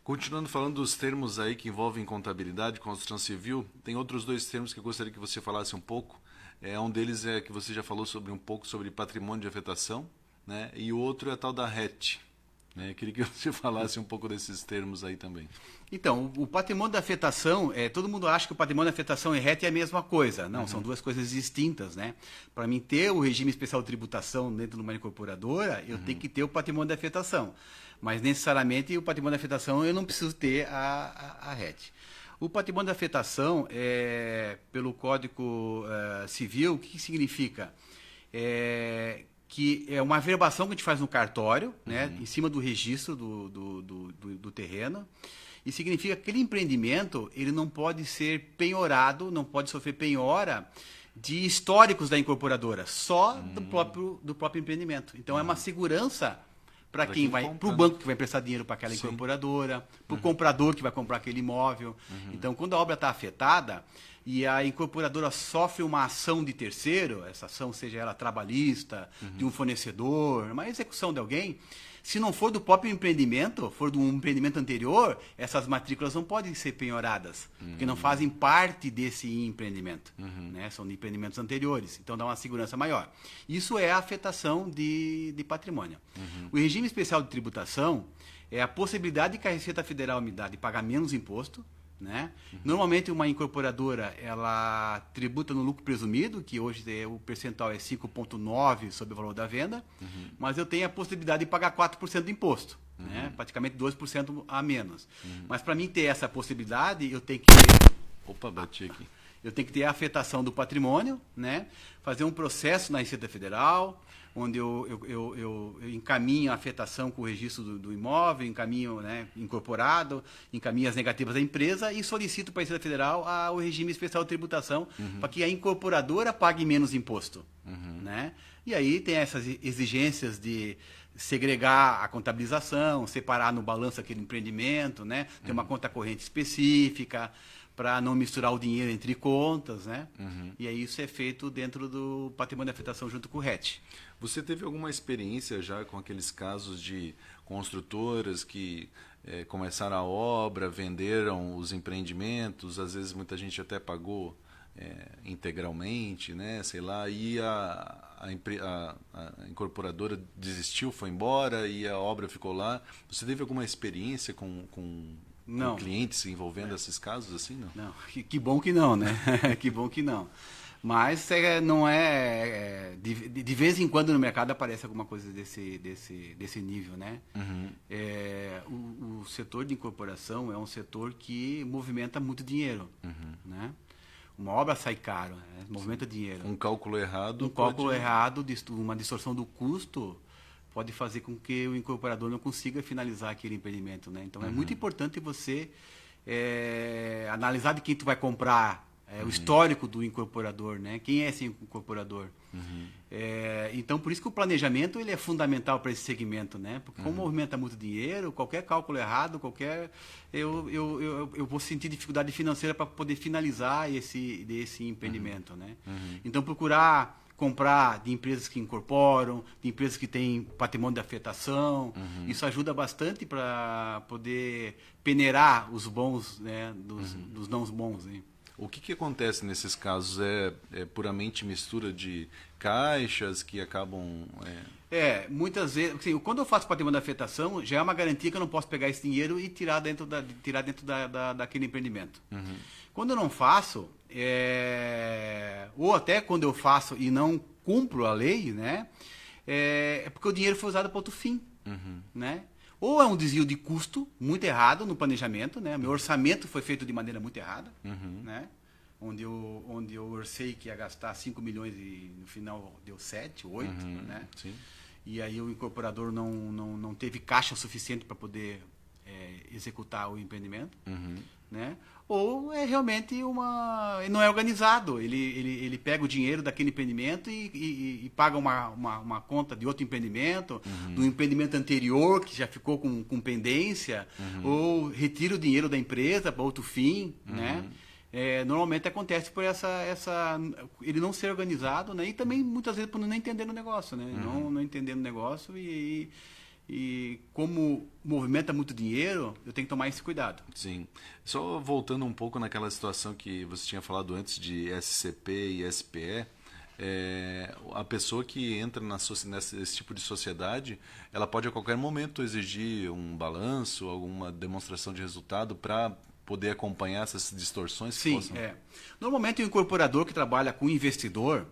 Continuando falando dos termos aí que envolvem contabilidade, construção civil, tem outros 2 termos que eu gostaria que você falasse um pouco. Um deles é que você já falou um pouco sobre patrimônio de afetação, né? E o outro é a tal da RET. Eu queria que você falasse um pouco desses termos aí também. Então, o patrimônio da afetação, todo mundo acha que o patrimônio da afetação e RET é a mesma coisa. Não, são 2 coisas distintas, né? Para mim ter o regime especial de tributação dentro de uma incorporadora, eu tenho que ter o patrimônio da afetação. Mas necessariamente o patrimônio da afetação eu não preciso ter a RET. O patrimônio da afetação, pelo Código Civil, o que significa? Que é uma averbação que a gente faz no cartório, né, em cima do registro do terreno, e significa que aquele empreendimento ele não pode ser penhorado, não pode sofrer penhora de históricos da incorporadora, só do próprio empreendimento. Então é uma segurança para quem vai, para o banco que vai emprestar dinheiro para aquela incorporadora, para o comprador que vai comprar aquele imóvel. Então, quando a obra está afetada e a incorporadora sofre uma ação de terceiro, essa ação seja ela trabalhista, de um fornecedor, uma execução de alguém, se não for do próprio empreendimento, for de um empreendimento anterior, essas matrículas não podem ser penhoradas, porque não fazem parte desse empreendimento, né? São de empreendimentos anteriores, então dá uma segurança maior. Isso é a afetação de patrimônio. O regime especial de tributação é a possibilidade que a Receita Federal me dá de pagar menos imposto, né? Normalmente uma incorporadora ela tributa no lucro presumido, que hoje o percentual é 5,9% sobre o valor da venda, mas eu tenho a possibilidade de pagar 4% de imposto, né? Praticamente 2% a menos. Mas para mim ter essa possibilidade, eu tenho que ter... Opa, bati aqui. Eu tenho que ter a afetação do patrimônio, né? Fazer um processo na Receita Federal, onde eu encaminho a afetação com o registro do imóvel, encaminho, né, incorporado, encaminho as negativas da empresa e solicito para a Receita Federal o regime especial de tributação para que a incorporadora pague menos imposto. Né? E aí tem essas exigências de segregar a contabilização, separar no balanço aquele empreendimento, né? Ter uma conta corrente específica, para não misturar o dinheiro entre contas, né? E aí isso é feito dentro do patrimônio de afetação junto com o RET. Você teve alguma experiência já com aqueles casos de construtoras que começaram a obra, venderam os empreendimentos, às vezes muita gente até pagou integralmente, né? Sei lá, e a incorporadora desistiu, foi embora e a obra ficou lá. Você teve alguma experiência com clientes envolvendo esses casos assim, não? Não, que bom que não, né? Que bom que não. Mas não é... De vez em quando no mercado aparece alguma coisa desse nível, né? Uhum. O setor de incorporação é um setor que movimenta muito dinheiro, né? Uma obra sai caro, né? Movimenta dinheiro. Um cálculo errado. Uma distorção do custo pode fazer com que o incorporador não consiga finalizar aquele empreendimento, né? Então é muito importante você analisar de quem tu vai comprar, o histórico do incorporador, né? Quem é esse incorporador? Então por isso que o planejamento ele é fundamental para esse segmento, né? Porque como movimenta muito dinheiro, qualquer cálculo errado, eu vou sentir dificuldade financeira para poder finalizar esse empreendimento, né? Então procurar comprar de empresas que incorporam, de empresas que têm patrimônio de afetação. Isso ajuda bastante para poder peneirar os bons, né, dos não bons. Né? O que acontece nesses casos? É puramente mistura de caixas que acabam... Muitas vezes... Assim, quando eu faço patrimônio de afetação, já é uma garantia que eu não posso pegar esse dinheiro e tirar dentro daquele empreendimento. Quando eu não faço, ou até quando eu faço e não cumpro a lei, né, é porque o dinheiro foi usado para outro fim. Né? Ou é um desvio de custo muito errado no planejamento, né? Meu orçamento foi feito de maneira muito errada, né? Onde eu orcei que ia gastar 5 milhões e no final deu 7, 8, né? Sim. E aí o incorporador não teve caixa suficiente para poder executar o empreendimento, né? Ou é realmente ele não é organizado, ele pega o dinheiro daquele empreendimento e paga uma conta de outro empreendimento, do empreendimento anterior que já ficou com pendência, ou retira o dinheiro da empresa para outro fim, né? Normalmente acontece por ele não ser organizado, né? E também muitas vezes por não entender o negócio, né? Não entendendo o negócio e como movimenta muito dinheiro, eu tenho que tomar esse cuidado. Sim. Só voltando um pouco naquela situação que você tinha falado antes de SCP e SPE, a pessoa que entra nesse tipo de sociedade, ela pode a qualquer momento exigir um balanço, alguma demonstração de resultado para poder acompanhar essas distorções? Sim, Normalmente o incorporador que trabalha com o investidor,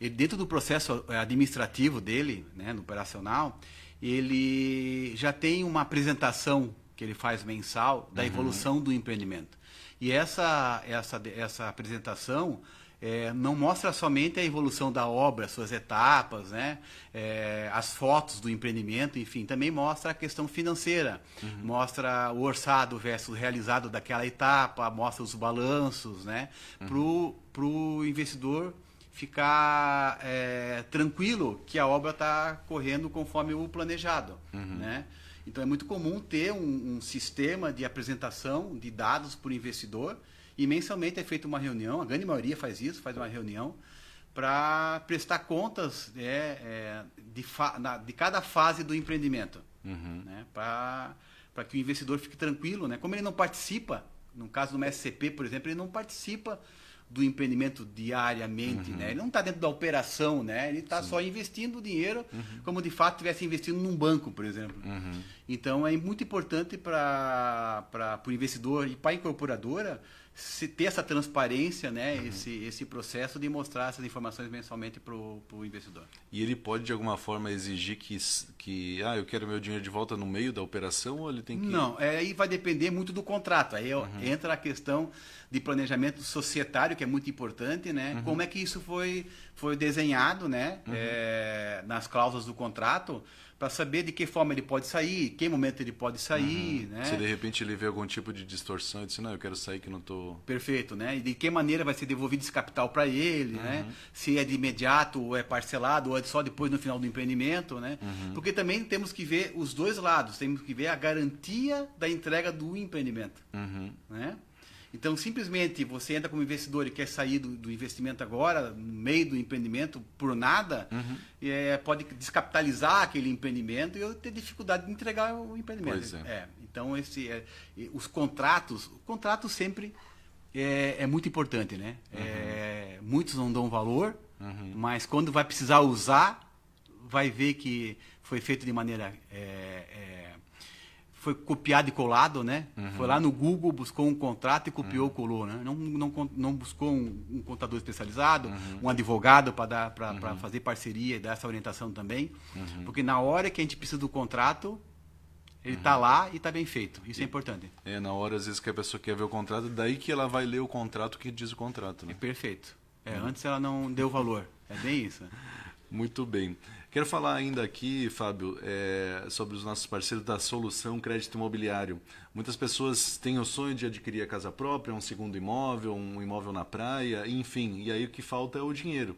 ele, dentro do processo administrativo dele, né, no operacional, ele já tem uma apresentação que ele faz mensal da evolução do empreendimento. E essa apresentação não mostra somente a evolução da obra, suas etapas, né? As fotos do empreendimento, enfim, também mostra a questão financeira, mostra o orçado versus realizado daquela etapa, mostra os balanços, né? Para o investidor ficar tranquilo que a obra está correndo conforme o planejado, né? Então é muito comum ter um sistema de apresentação de dados para o investidor e mensalmente é feita uma reunião, a grande maioria faz isso, faz uma reunião para prestar contas de cada fase do empreendimento, né? Para que o investidor fique tranquilo, né? Como ele não participa, no caso de uma SCP, por exemplo, ele não participa do empreendimento diariamente, né? Ele não está dentro da operação, né? Ele está só investindo o dinheiro como de fato estivesse investindo num banco, por exemplo. Então é muito importante para o investidor e para a incorporadora ter essa transparência, né? Esse processo de mostrar essas informações mensalmente para o investidor. E ele pode de alguma forma exigir que eu quero meu dinheiro de volta no meio da operação, ou ele tem que... Não, aí vai depender muito do contrato. Aí entra a questão de planejamento societário, que é muito importante, né? Como é que isso foi desenhado, né? Nas cláusulas do contrato, para saber de que forma ele pode sair, que momento ele pode sair, né? Se de repente ele vê algum tipo de distorção e diz, não, eu quero sair que não estou... Perfeito, né? E de que maneira vai ser devolvido esse capital para ele, né? Se é de imediato, ou é parcelado, ou é só depois no final do empreendimento, né? Porque também temos que ver os dois lados, temos que ver a garantia da entrega do empreendimento, né? Então, simplesmente, você entra como investidor e quer sair do investimento agora, no meio do empreendimento, por nada, pode descapitalizar aquele empreendimento e eu ter dificuldade de entregar o empreendimento. Pois é. Então, o contrato sempre é muito importante, né? muitos não dão valor, mas quando vai precisar usar, vai ver que foi feito de maneira... foi copiado e colado, né? Foi lá no Google, buscou um contrato e copiou, colou, né? Não buscou um contador especializado, um advogado para fazer parceria e dar essa orientação também, porque na hora que a gente precisa do contrato, ele está lá e está bem feito. Isso é importante. Na hora, às vezes, que a pessoa quer ver o contrato, daí que ela vai ler o contrato que diz o contrato, né? É perfeito. Antes ela não deu valor. É bem isso. Muito bem. Quero falar ainda aqui, Fábio, sobre os nossos parceiros da Solução Crédito Imobiliário. Muitas pessoas têm o sonho de adquirir a casa própria, um segundo imóvel, um imóvel na praia, enfim, e aí o que falta é o dinheiro.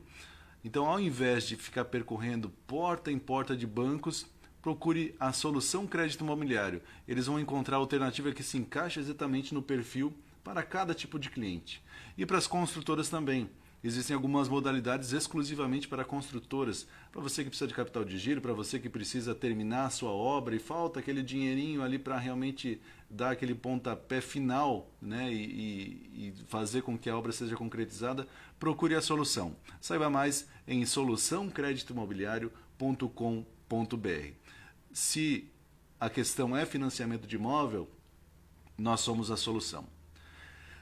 Então, ao invés de ficar percorrendo porta em porta de bancos, procure a Solução Crédito Imobiliário. Eles vão encontrar a alternativa que se encaixa exatamente no perfil para cada tipo de cliente. E para as construtoras também. Existem algumas modalidades exclusivamente para construtoras. Para você que precisa de capital de giro, para você que precisa terminar a sua obra e falta aquele dinheirinho ali para realmente dar aquele pontapé final, né, e fazer com que a obra seja concretizada, procure a solução. Saiba mais em soluçãocreditoimobiliario.com.br. Se a questão é financiamento de imóvel, nós somos a solução.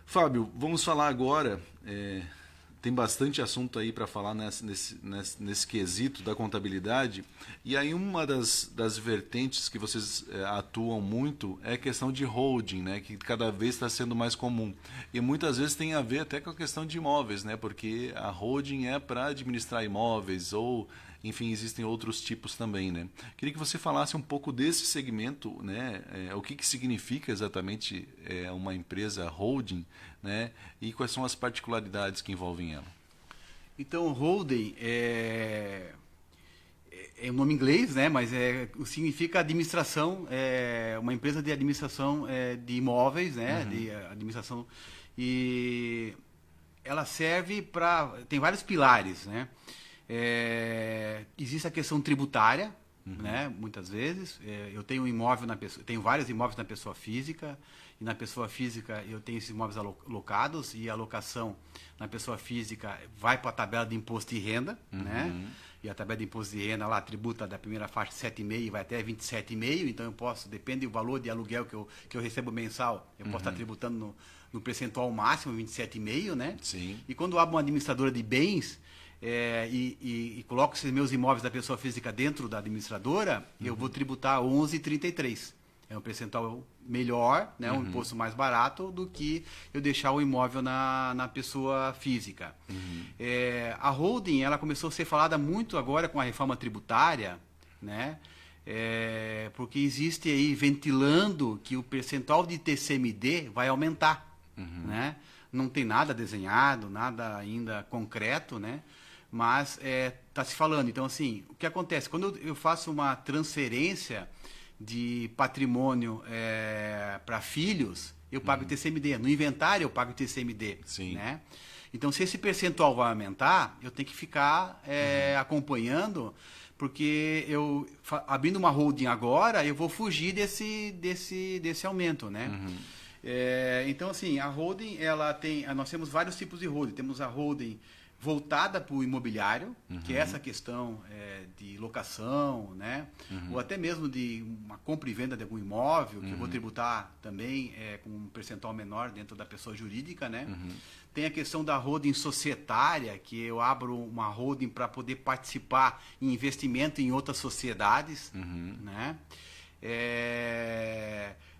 Fábio, vamos falar agora... Tem bastante assunto aí para falar nesse quesito da contabilidade. E aí uma das vertentes que vocês atuam muito é a questão de holding, né? Que cada vez está sendo mais comum. E muitas vezes tem a ver até com a questão de imóveis, né? Porque a holding é para administrar imóveis ou... Enfim, existem outros tipos também, né? Queria que você falasse um pouco desse segmento, né? O que significa exatamente uma empresa holding, né? E quais são as particularidades que envolvem ela? Então, holding é um nome inglês, né? Mas significa administração, uma empresa de administração de imóveis, né? De administração, e ela serve para... Tem vários pilares, né? Existe a questão tributária, né? Muitas vezes eu tenho um imóvel tenho vários imóveis na pessoa física, e na pessoa física eu tenho esses imóveis alocados, e a alocação na pessoa física vai para a tabela de imposto de renda, né? E a tabela de imposto de renda lá tributa da primeira faixa 7,5 e vai até 27,5, então eu posso, depende do valor de aluguel que eu recebo mensal, eu posso estar tributando no percentual máximo, 27,5, né? Sim. E quando eu abro uma administradora de bens, e coloco esses meus imóveis da pessoa física dentro da administradora, eu vou tributar 11,33. É um percentual melhor, né, um imposto mais barato do que eu deixar o imóvel na pessoa física. A holding, ela começou a ser falada muito agora com a reforma tributária, né, porque existe aí ventilando que o percentual de TCMD vai aumentar, né? Não tem nada desenhado, nada ainda concreto, né? Mas está se falando. Então, assim, o que acontece? Quando eu faço uma transferência de patrimônio para filhos, eu pago TCMD. No inventário, eu pago TCMD. Sim. Né? Então, se esse percentual vai aumentar, eu tenho que ficar acompanhando, porque abrindo uma holding agora, eu vou fugir desse aumento, né? Então, assim, a holding, nós temos vários tipos de holding. Temos a holding voltada para o imobiliário, que é essa questão de locação, né? Ou até mesmo de uma compra e venda de algum imóvel, que eu vou tributar também com um percentual menor dentro da pessoa jurídica, né? Tem a questão da holding societária, que eu abro uma holding para poder participar em investimento em outras sociedades, né?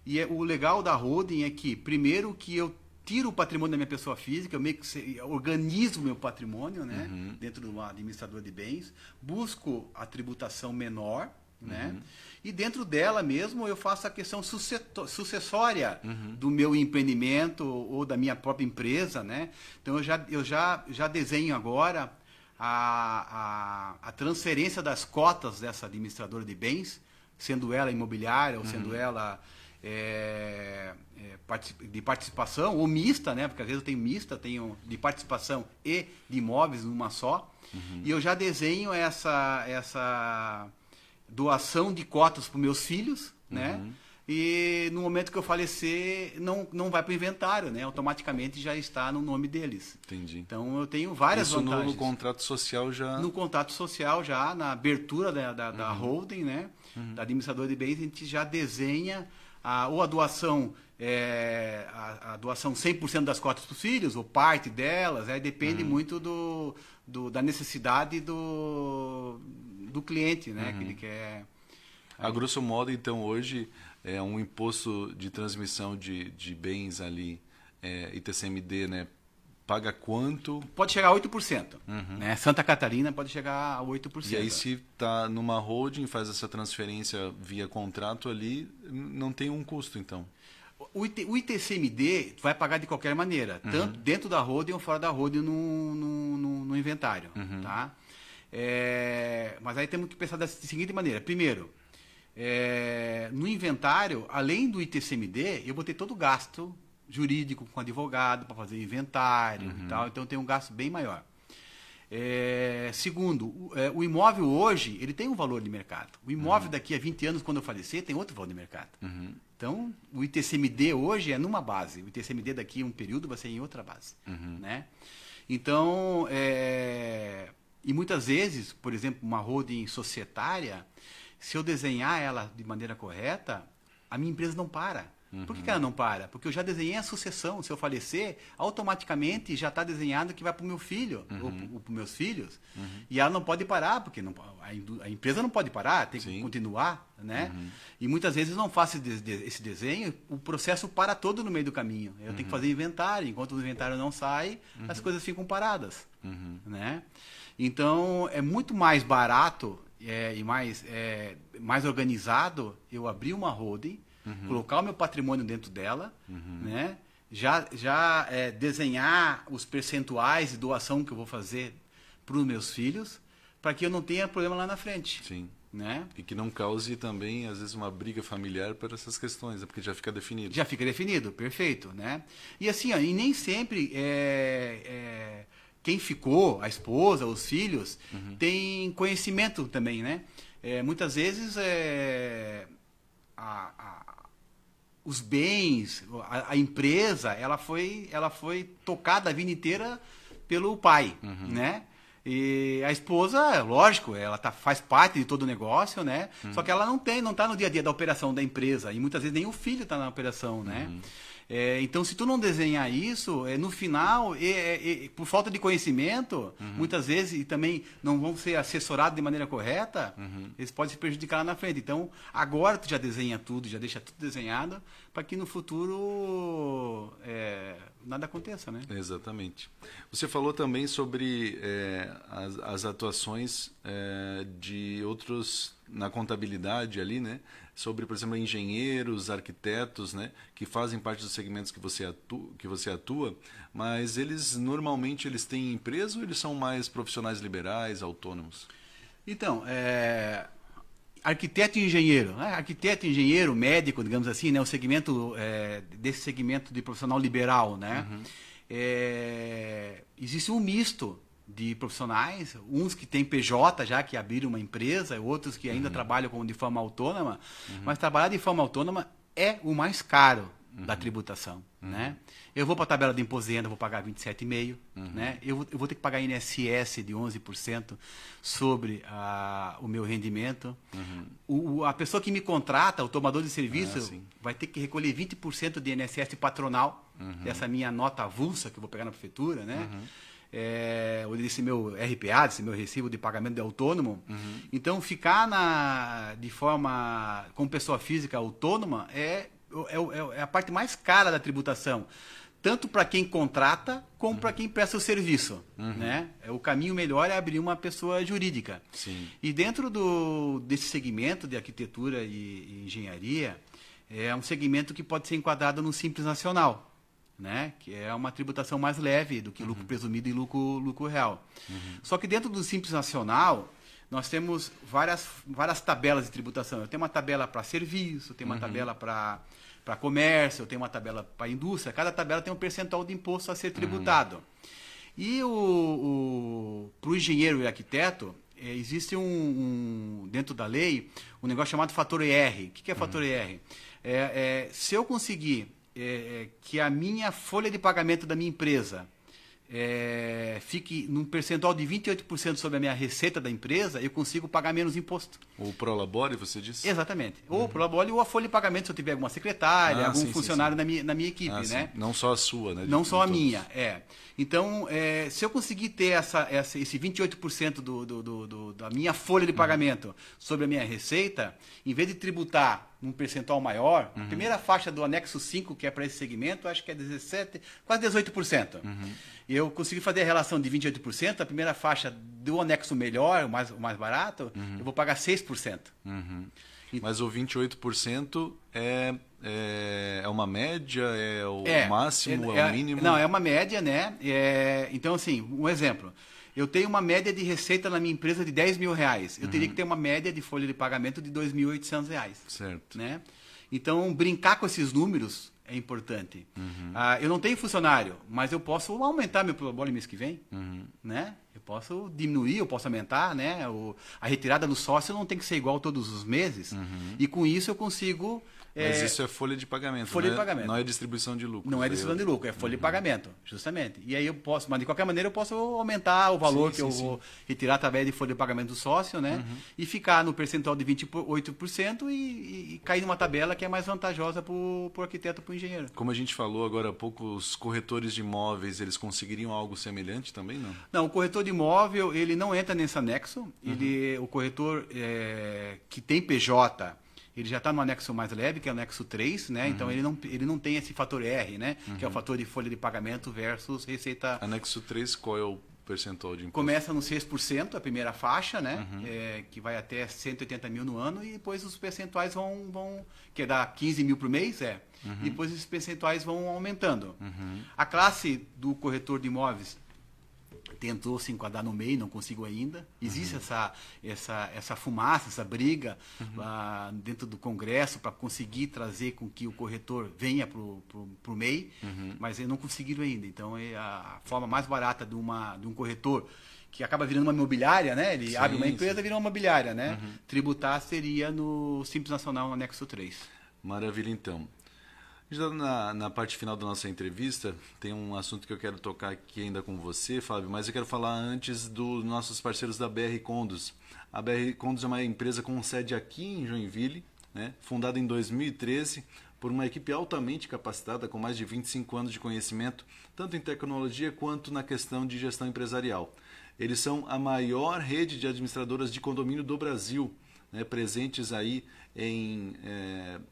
E o legal da holding é que, primeiro, que eu tiro o patrimônio da minha pessoa física, eu meio que organizo o meu patrimônio, né? Dentro de uma administradora de bens, busco a tributação menor, né? E dentro dela mesmo eu faço a questão sucessória do meu empreendimento ou da minha própria empresa, né? Então eu já desenho agora a transferência das cotas dessa administradora de bens, sendo ela imobiliária ou sendo ela de participação ou mista, né? Porque às vezes eu tenho de participação e de imóveis numa só. E eu já desenho essa doação de cotas para os meus filhos, né? e no momento que eu falecer, não vai para o inventário, né? Automaticamente já está no nome deles. Entendi. Então, eu tenho várias vantagens. No contrato social já... No contrato social já, na abertura da holding, né? Da administradora de bens, a gente já desenha ou a doação, a doação 100% das cotas para os filhos, ou parte delas, depende muito da necessidade do cliente, né? Que ele quer... A grosso modo, então, hoje, um imposto de transmissão de bens ali, ITCMD, né? Paga quanto? Pode chegar a 8%. Né? Santa Catarina pode chegar a 8%. E aí, se está numa holding, faz essa transferência via contrato ali, não tem um custo, então? O ITCMD vai pagar de qualquer maneira, tanto dentro da holding ou fora da holding no inventário. Tá? Mas aí temos que pensar da seguinte maneira. Primeiro, no inventário, além do ITCMD, eu vou ter todo o gasto jurídico com advogado para fazer inventário e tal, então tem um gasto bem maior. Segundo, o imóvel hoje ele tem um valor de mercado. O imóvel daqui a 20 anos, quando eu falecer, tem outro valor de mercado. Então, o ITCMD hoje é numa base, o ITCMD daqui a um período vai ser em outra base. Né? Então, e muitas vezes, por exemplo, uma holding societária, se eu desenhar ela de maneira correta, a minha empresa não para. Por que ela não para? Porque eu já desenhei a sucessão. Se eu falecer, automaticamente já está desenhado que vai para o meu filho, ou para os meus filhos. E ela não pode parar, porque a empresa não pode parar, tem que continuar. Né? E muitas vezes eu não faço esse desenho, o processo para todo no meio do caminho. Eu tenho que fazer inventário. Enquanto o inventário não sai, as coisas ficam paradas. Né? Então, é muito mais barato e mais organizado eu abrir uma holding, colocar o meu patrimônio dentro dela, né? já desenhar os percentuais de doação que eu vou fazer para os meus filhos, para que eu não tenha problema lá na frente. Sim. Né? E que não cause também, às vezes, uma briga familiar por essas questões, porque já fica definido. Já fica definido, perfeito. Né? E assim, e nem sempre quem ficou, a esposa, os filhos, tem conhecimento também, né? Muitas vezes os bens, a empresa, ela foi tocada a vida inteira pelo pai, né? E a esposa, lógico, ela faz parte de todo o negócio, né? Só que ela não está no dia a dia da operação da empresa, e muitas vezes nem o filho está na operação, né? Então, se tu não desenhar isso, no final, por falta de conhecimento, muitas vezes, e também não vão ser assessorados de maneira correta, eles podem se prejudicar lá na frente. Então, agora tu já desenha tudo, já deixa tudo desenhado, para que no futuro nada aconteça, né? Exatamente. Você falou também sobre as atuações de outros na contabilidade ali, né? Sobre, por exemplo, engenheiros, arquitetos, né? Que fazem parte dos segmentos que você atua, mas normalmente eles têm empresa ou eles são mais profissionais liberais, autônomos? Então, arquiteto e engenheiro, né? Arquiteto, engenheiro, médico, digamos assim, né? O segmento desse segmento de profissional liberal, né? Existe um misto de profissionais, uns que têm PJ já, que abriram uma empresa, outros que ainda trabalham de forma autônoma, mas trabalhar de forma autônoma é o mais caro da tributação, né? Eu vou para a tabela de imposto de renda, vou pagar 27,5%, né? Eu vou ter que pagar INSS de 11% sobre o meu rendimento. A pessoa que me contrata, o tomador de serviço, vai ter que recolher 20% de INSS patronal, dessa minha nota avulsa que eu vou pegar na prefeitura, né? Ou desse meu RPA, desse meu recibo de pagamento de autônomo. Então, ficar de forma com pessoa física autônoma é a parte mais cara da tributação, tanto para quem contrata como para quem presta o serviço. Né? O caminho melhor é abrir uma pessoa jurídica. Sim. E dentro desse segmento de arquitetura e engenharia, é um segmento que pode ser enquadrado no Simples Nacional, né? Que é uma tributação mais leve do que lucro presumido e lucro real. Só que dentro do Simples Nacional, nós temos várias tabelas de tributação. Eu tenho uma tabela para serviço, eu tenho uma tabela para comércio, eu tenho uma tabela para indústria. Cada tabela tem um percentual de imposto a ser tributado. E para o engenheiro e arquiteto, existe dentro da lei um negócio chamado fator ER. O que é fator ER? Se eu conseguir que a minha folha de pagamento da minha empresa fique num percentual de 28% sobre a minha receita da empresa, eu consigo pagar menos imposto. O Prolabore, você disse? Exatamente. Ou o Prolabore ou a folha de pagamento, se eu tiver alguma secretária, algum funcionário na minha equipe, né? Sim. Não só a sua, né? Não só a minha, Então, se eu conseguir ter esse 28% da minha folha de pagamento sobre a minha receita, em vez de tributar num percentual maior, a primeira faixa do anexo 5, que é para esse segmento, acho que é 17%, quase 18%. Eu consegui fazer a relação de 28%, a primeira faixa do anexo melhor, o mais barato, eu vou pagar 6%. Mas o 28% é uma média, é o máximo, é o mínimo? Não, é uma média, né? Então, assim, um exemplo. Eu tenho uma média de receita na minha empresa de R$10.000. Eu teria que ter uma média de folha de pagamento de R$2.800. Certo. Né? Então, brincar com esses números é importante. Eu não tenho funcionário, mas eu posso aumentar meu Prolabore mês que vem. Né? Eu posso diminuir, eu posso aumentar. Né? A retirada do sócio não tem que ser igual todos os meses. E com isso eu consigo... Mas isso é folha de pagamento, folha de pagamento. Não é distribuição de lucro. Não é distribuição de lucro, é folha de pagamento, justamente. E aí eu posso, mas de qualquer maneira eu posso aumentar o valor que eu vou retirar através de folha de pagamento do sócio, né? E ficar no percentual de 28% e cair numa tabela que é mais vantajosa para o arquiteto, para o engenheiro. Como a gente falou agora há pouco, os corretores de imóveis, eles conseguiriam algo semelhante também, não? Não, o corretor de imóvel, ele não entra nesse anexo. O corretor que tem PJ... Ele já está no anexo mais leve, que é o anexo 3, né? Então ele não tem esse fator R, né? Que é o fator de folha de pagamento versus receita. Anexo 3, qual é o percentual de imposto? Começa no 6%, a primeira faixa, né? Que vai até 180 mil no ano, e depois os percentuais vão que dá 15 mil por mês, e depois esses percentuais vão aumentando. A classe do corretor de imóveis tentou se enquadrar no meio, não consigo ainda. Existe essa fumaça, essa briga dentro do Congresso para conseguir trazer com que o corretor venha para o MEI, mas eles não conseguiram ainda. Então, a forma mais barata de um corretor que acaba virando uma imobiliária, né? Ele abre uma empresa e vira uma imobiliária, né? Tributar seria no Simples Nacional, no anexo 3. Maravilha, então. Já na parte final da nossa entrevista, tem um assunto que eu quero tocar aqui ainda com você, Fábio, mas eu quero falar antes dos nossos parceiros da BR Condos. A BR Condos é uma empresa com sede aqui em Joinville, né, fundada em 2013 por uma equipe altamente capacitada, com mais de 25 anos de conhecimento, tanto em tecnologia quanto na questão de gestão empresarial. Eles são a maior rede de administradoras de condomínio do Brasil, né, presentes aí em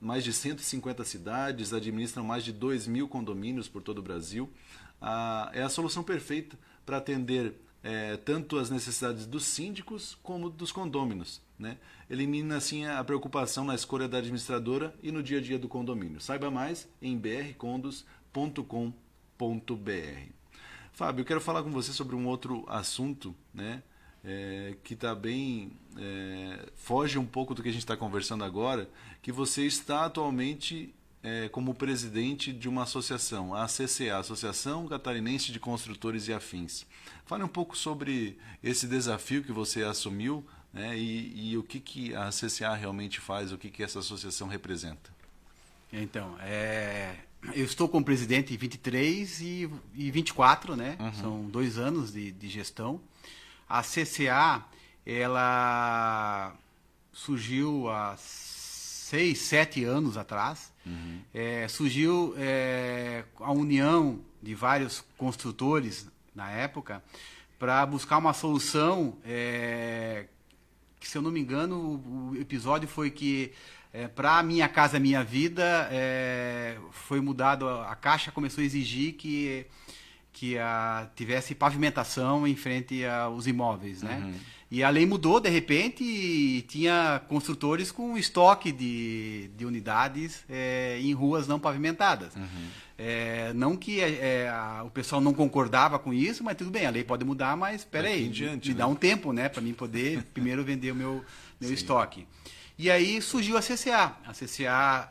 mais de 150 cidades, administram mais de 2.000 condomínios por todo o Brasil. É a solução perfeita para atender tanto as necessidades dos síndicos como dos condôminos, né? Elimina assim a preocupação na escolha da administradora e no dia a dia do condomínio. Saiba mais em brcondos.com.br. Fábio, eu quero falar com você sobre um outro assunto, né? Que está bem, foge um pouco do que a gente está conversando agora, que você está atualmente como presidente de uma associação, a ACCA, Associação Catarinense de Construtores e Afins. Fale um pouco sobre esse desafio que você assumiu, né, e o que a ACCA realmente faz, o que essa associação representa. Então, eu estou como presidente em 23 e 24, né? São 2 anos de gestão. A CCA, ela surgiu há 6, 7 anos atrás. Surgiu a união de vários construtores na época para buscar uma solução que, se eu não me engano, o episódio foi que para Minha Casa Minha Vida foi mudado, a Caixa começou a exigir que tivesse pavimentação em frente aos imóveis, né? E a lei mudou de repente e tinha construtores com estoque de unidades em ruas não pavimentadas. Não que o pessoal não concordava com isso, mas tudo bem, a lei pode mudar, mas espera aí, me dá um tempo, né, para mim poder primeiro vender o meu estoque. E aí surgiu a CCA. A CCA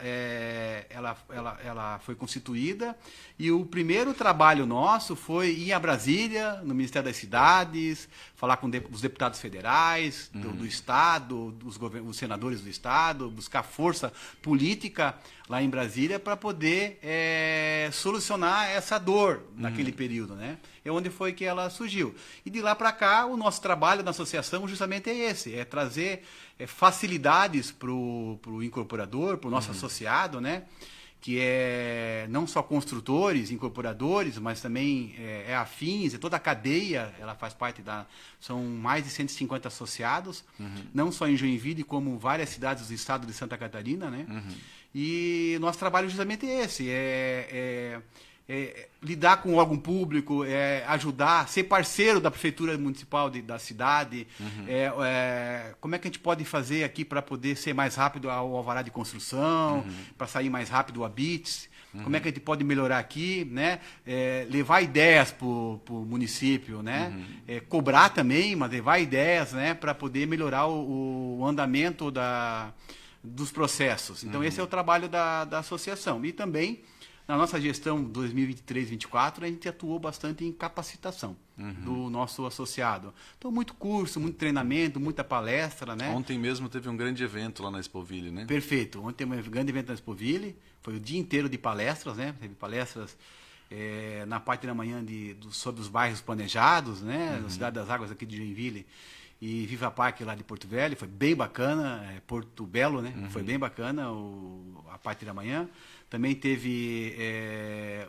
ela foi constituída e o primeiro trabalho nosso foi ir a Brasília, no Ministério das Cidades, falar com os deputados federais, do Estado, os senadores do Estado, buscar força política lá em Brasília para poder solucionar essa dor naquele período, né? É onde foi que ela surgiu. E de lá para cá, o nosso trabalho na associação justamente é esse, é trazer facilidades para o incorporador, para o nosso associado, né? Que é não só construtores, incorporadores, mas também afins, toda a cadeia, ela faz parte são mais de 150 associados, não só em Joinville, como várias cidades do estado de Santa Catarina, né? E nosso trabalho justamente é esse, lidar com o órgão público, ajudar, ser parceiro da prefeitura municipal da cidade, como é que a gente pode fazer aqui para poder ser mais rápido o alvará de construção, para sair mais rápido o ABITS, como é que a gente pode melhorar aqui, né? Levar ideias para o município, né? Cobrar também, mas levar ideias, né? Para poder melhorar o andamento dos processos. Então, esse é o trabalho da associação. E também, na nossa gestão 2023-2024, a gente atuou bastante em capacitação do nosso associado. Então, muito curso, muito treinamento, muita palestra, né? Ontem mesmo teve um grande evento lá na Expoville, né? Perfeito. Ontem teve um grande evento na Expoville. Foi o dia inteiro de palestras, né? Teve palestras na parte da manhã sobre os bairros planejados, né? Na Cidade das Águas aqui de Joinville. E Viva Parque lá de Porto Velho, foi bem bacana, Porto Belo, né? Foi bem bacana a parte da manhã. Também teve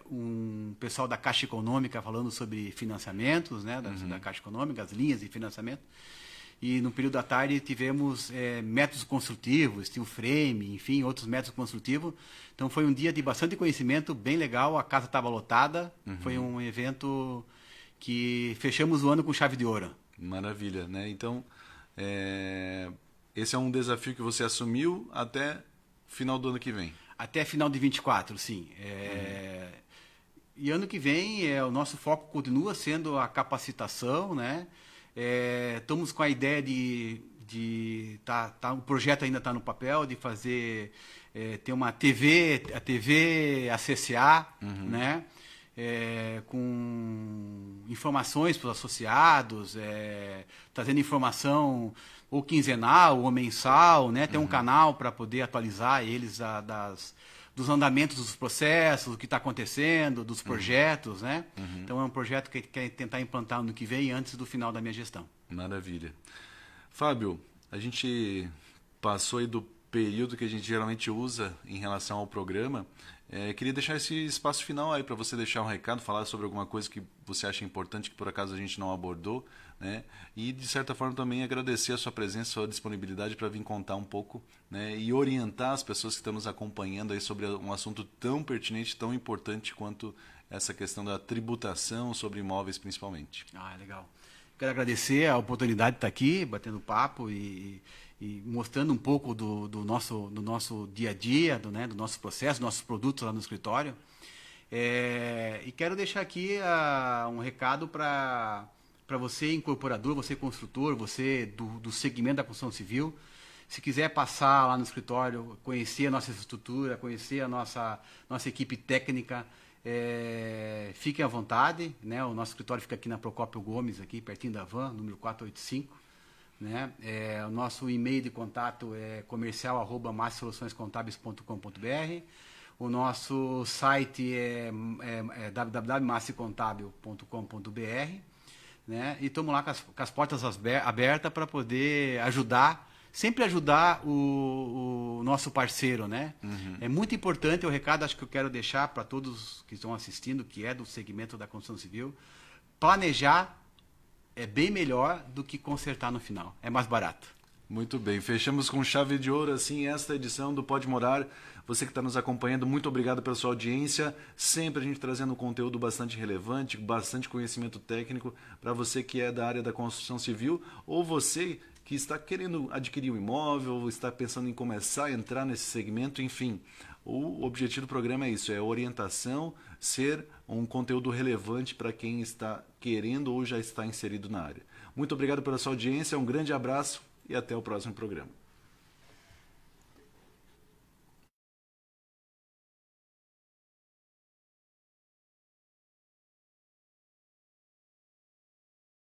um pessoal da Caixa Econômica falando sobre financiamentos, né? Da Caixa Econômica, as linhas de financiamento. E no período da tarde tivemos métodos construtivos, steel frame, enfim, outros métodos construtivos. Então foi um dia de bastante conhecimento, bem legal, a casa estava lotada. Foi um evento que fechamos o ano com chave de ouro. Maravilha, né? Então, esse é um desafio que você assumiu até final do ano que vem. Até final de 24, sim. E ano que vem, o nosso foco continua sendo a capacitação, né? Estamos com a ideia o projeto ainda está no papel, de fazer, ter uma TV, a TV ACCA, né? Com informações para os associados, trazendo informação ou quinzenal ou mensal, né? Tem um canal para poder atualizar eles dos andamentos dos processos, do que está acontecendo, dos projetos, né? Então é um projeto que quer tentar implantar ano que vem, antes do final da minha gestão. Maravilha. Fábio, a gente passou aí do período que a gente geralmente usa em relação ao programa. Queria deixar esse espaço final aí para você deixar um recado, falar sobre alguma coisa que você acha importante que por acaso a gente não abordou, né? E de certa forma também agradecer a sua presença, a sua disponibilidade para vir contar um pouco, né? E orientar as pessoas que estão nos acompanhando aí sobre um assunto tão pertinente, tão importante quanto essa questão da tributação sobre imóveis principalmente. Legal. Quero agradecer a oportunidade de estar aqui, batendo papo e mostrando um pouco do nosso dia a dia, do nosso processo, dos nossos produtos lá no escritório. E quero deixar aqui um recado para você, incorporador, você construtor, você do segmento da construção civil. Se quiser passar lá no escritório, conhecer a nossa estrutura, conhecer a nossa equipe técnica, fiquem à vontade, né? O nosso escritório fica aqui na Procópio Gomes, aqui pertinho da Van, número 485. Né? O nosso e-mail de contato é comercial@massesoluçõescontábeis.com.br. O nosso site é www.massecontábil.com.br, né? E estamos lá com as portas abertas para poder sempre ajudar o nosso parceiro, né? É muito importante o recado, acho que eu quero deixar para todos que estão assistindo, que é do segmento da construção civil, planejar é bem melhor do que consertar no final. É mais barato. Muito bem. Fechamos com chave de ouro, assim, esta edição do Pode Morar. Você que está nos acompanhando, muito obrigado pela sua audiência. Sempre a gente trazendo conteúdo bastante relevante, bastante conhecimento técnico para você que é da área da construção civil ou você que está querendo adquirir um imóvel, ou está pensando em começar a entrar nesse segmento, enfim. O objetivo do programa é isso, é orientação, ser um conteúdo relevante para quem está querendo ou já está inserido na área. Muito obrigado pela sua audiência, um grande abraço e até o próximo programa.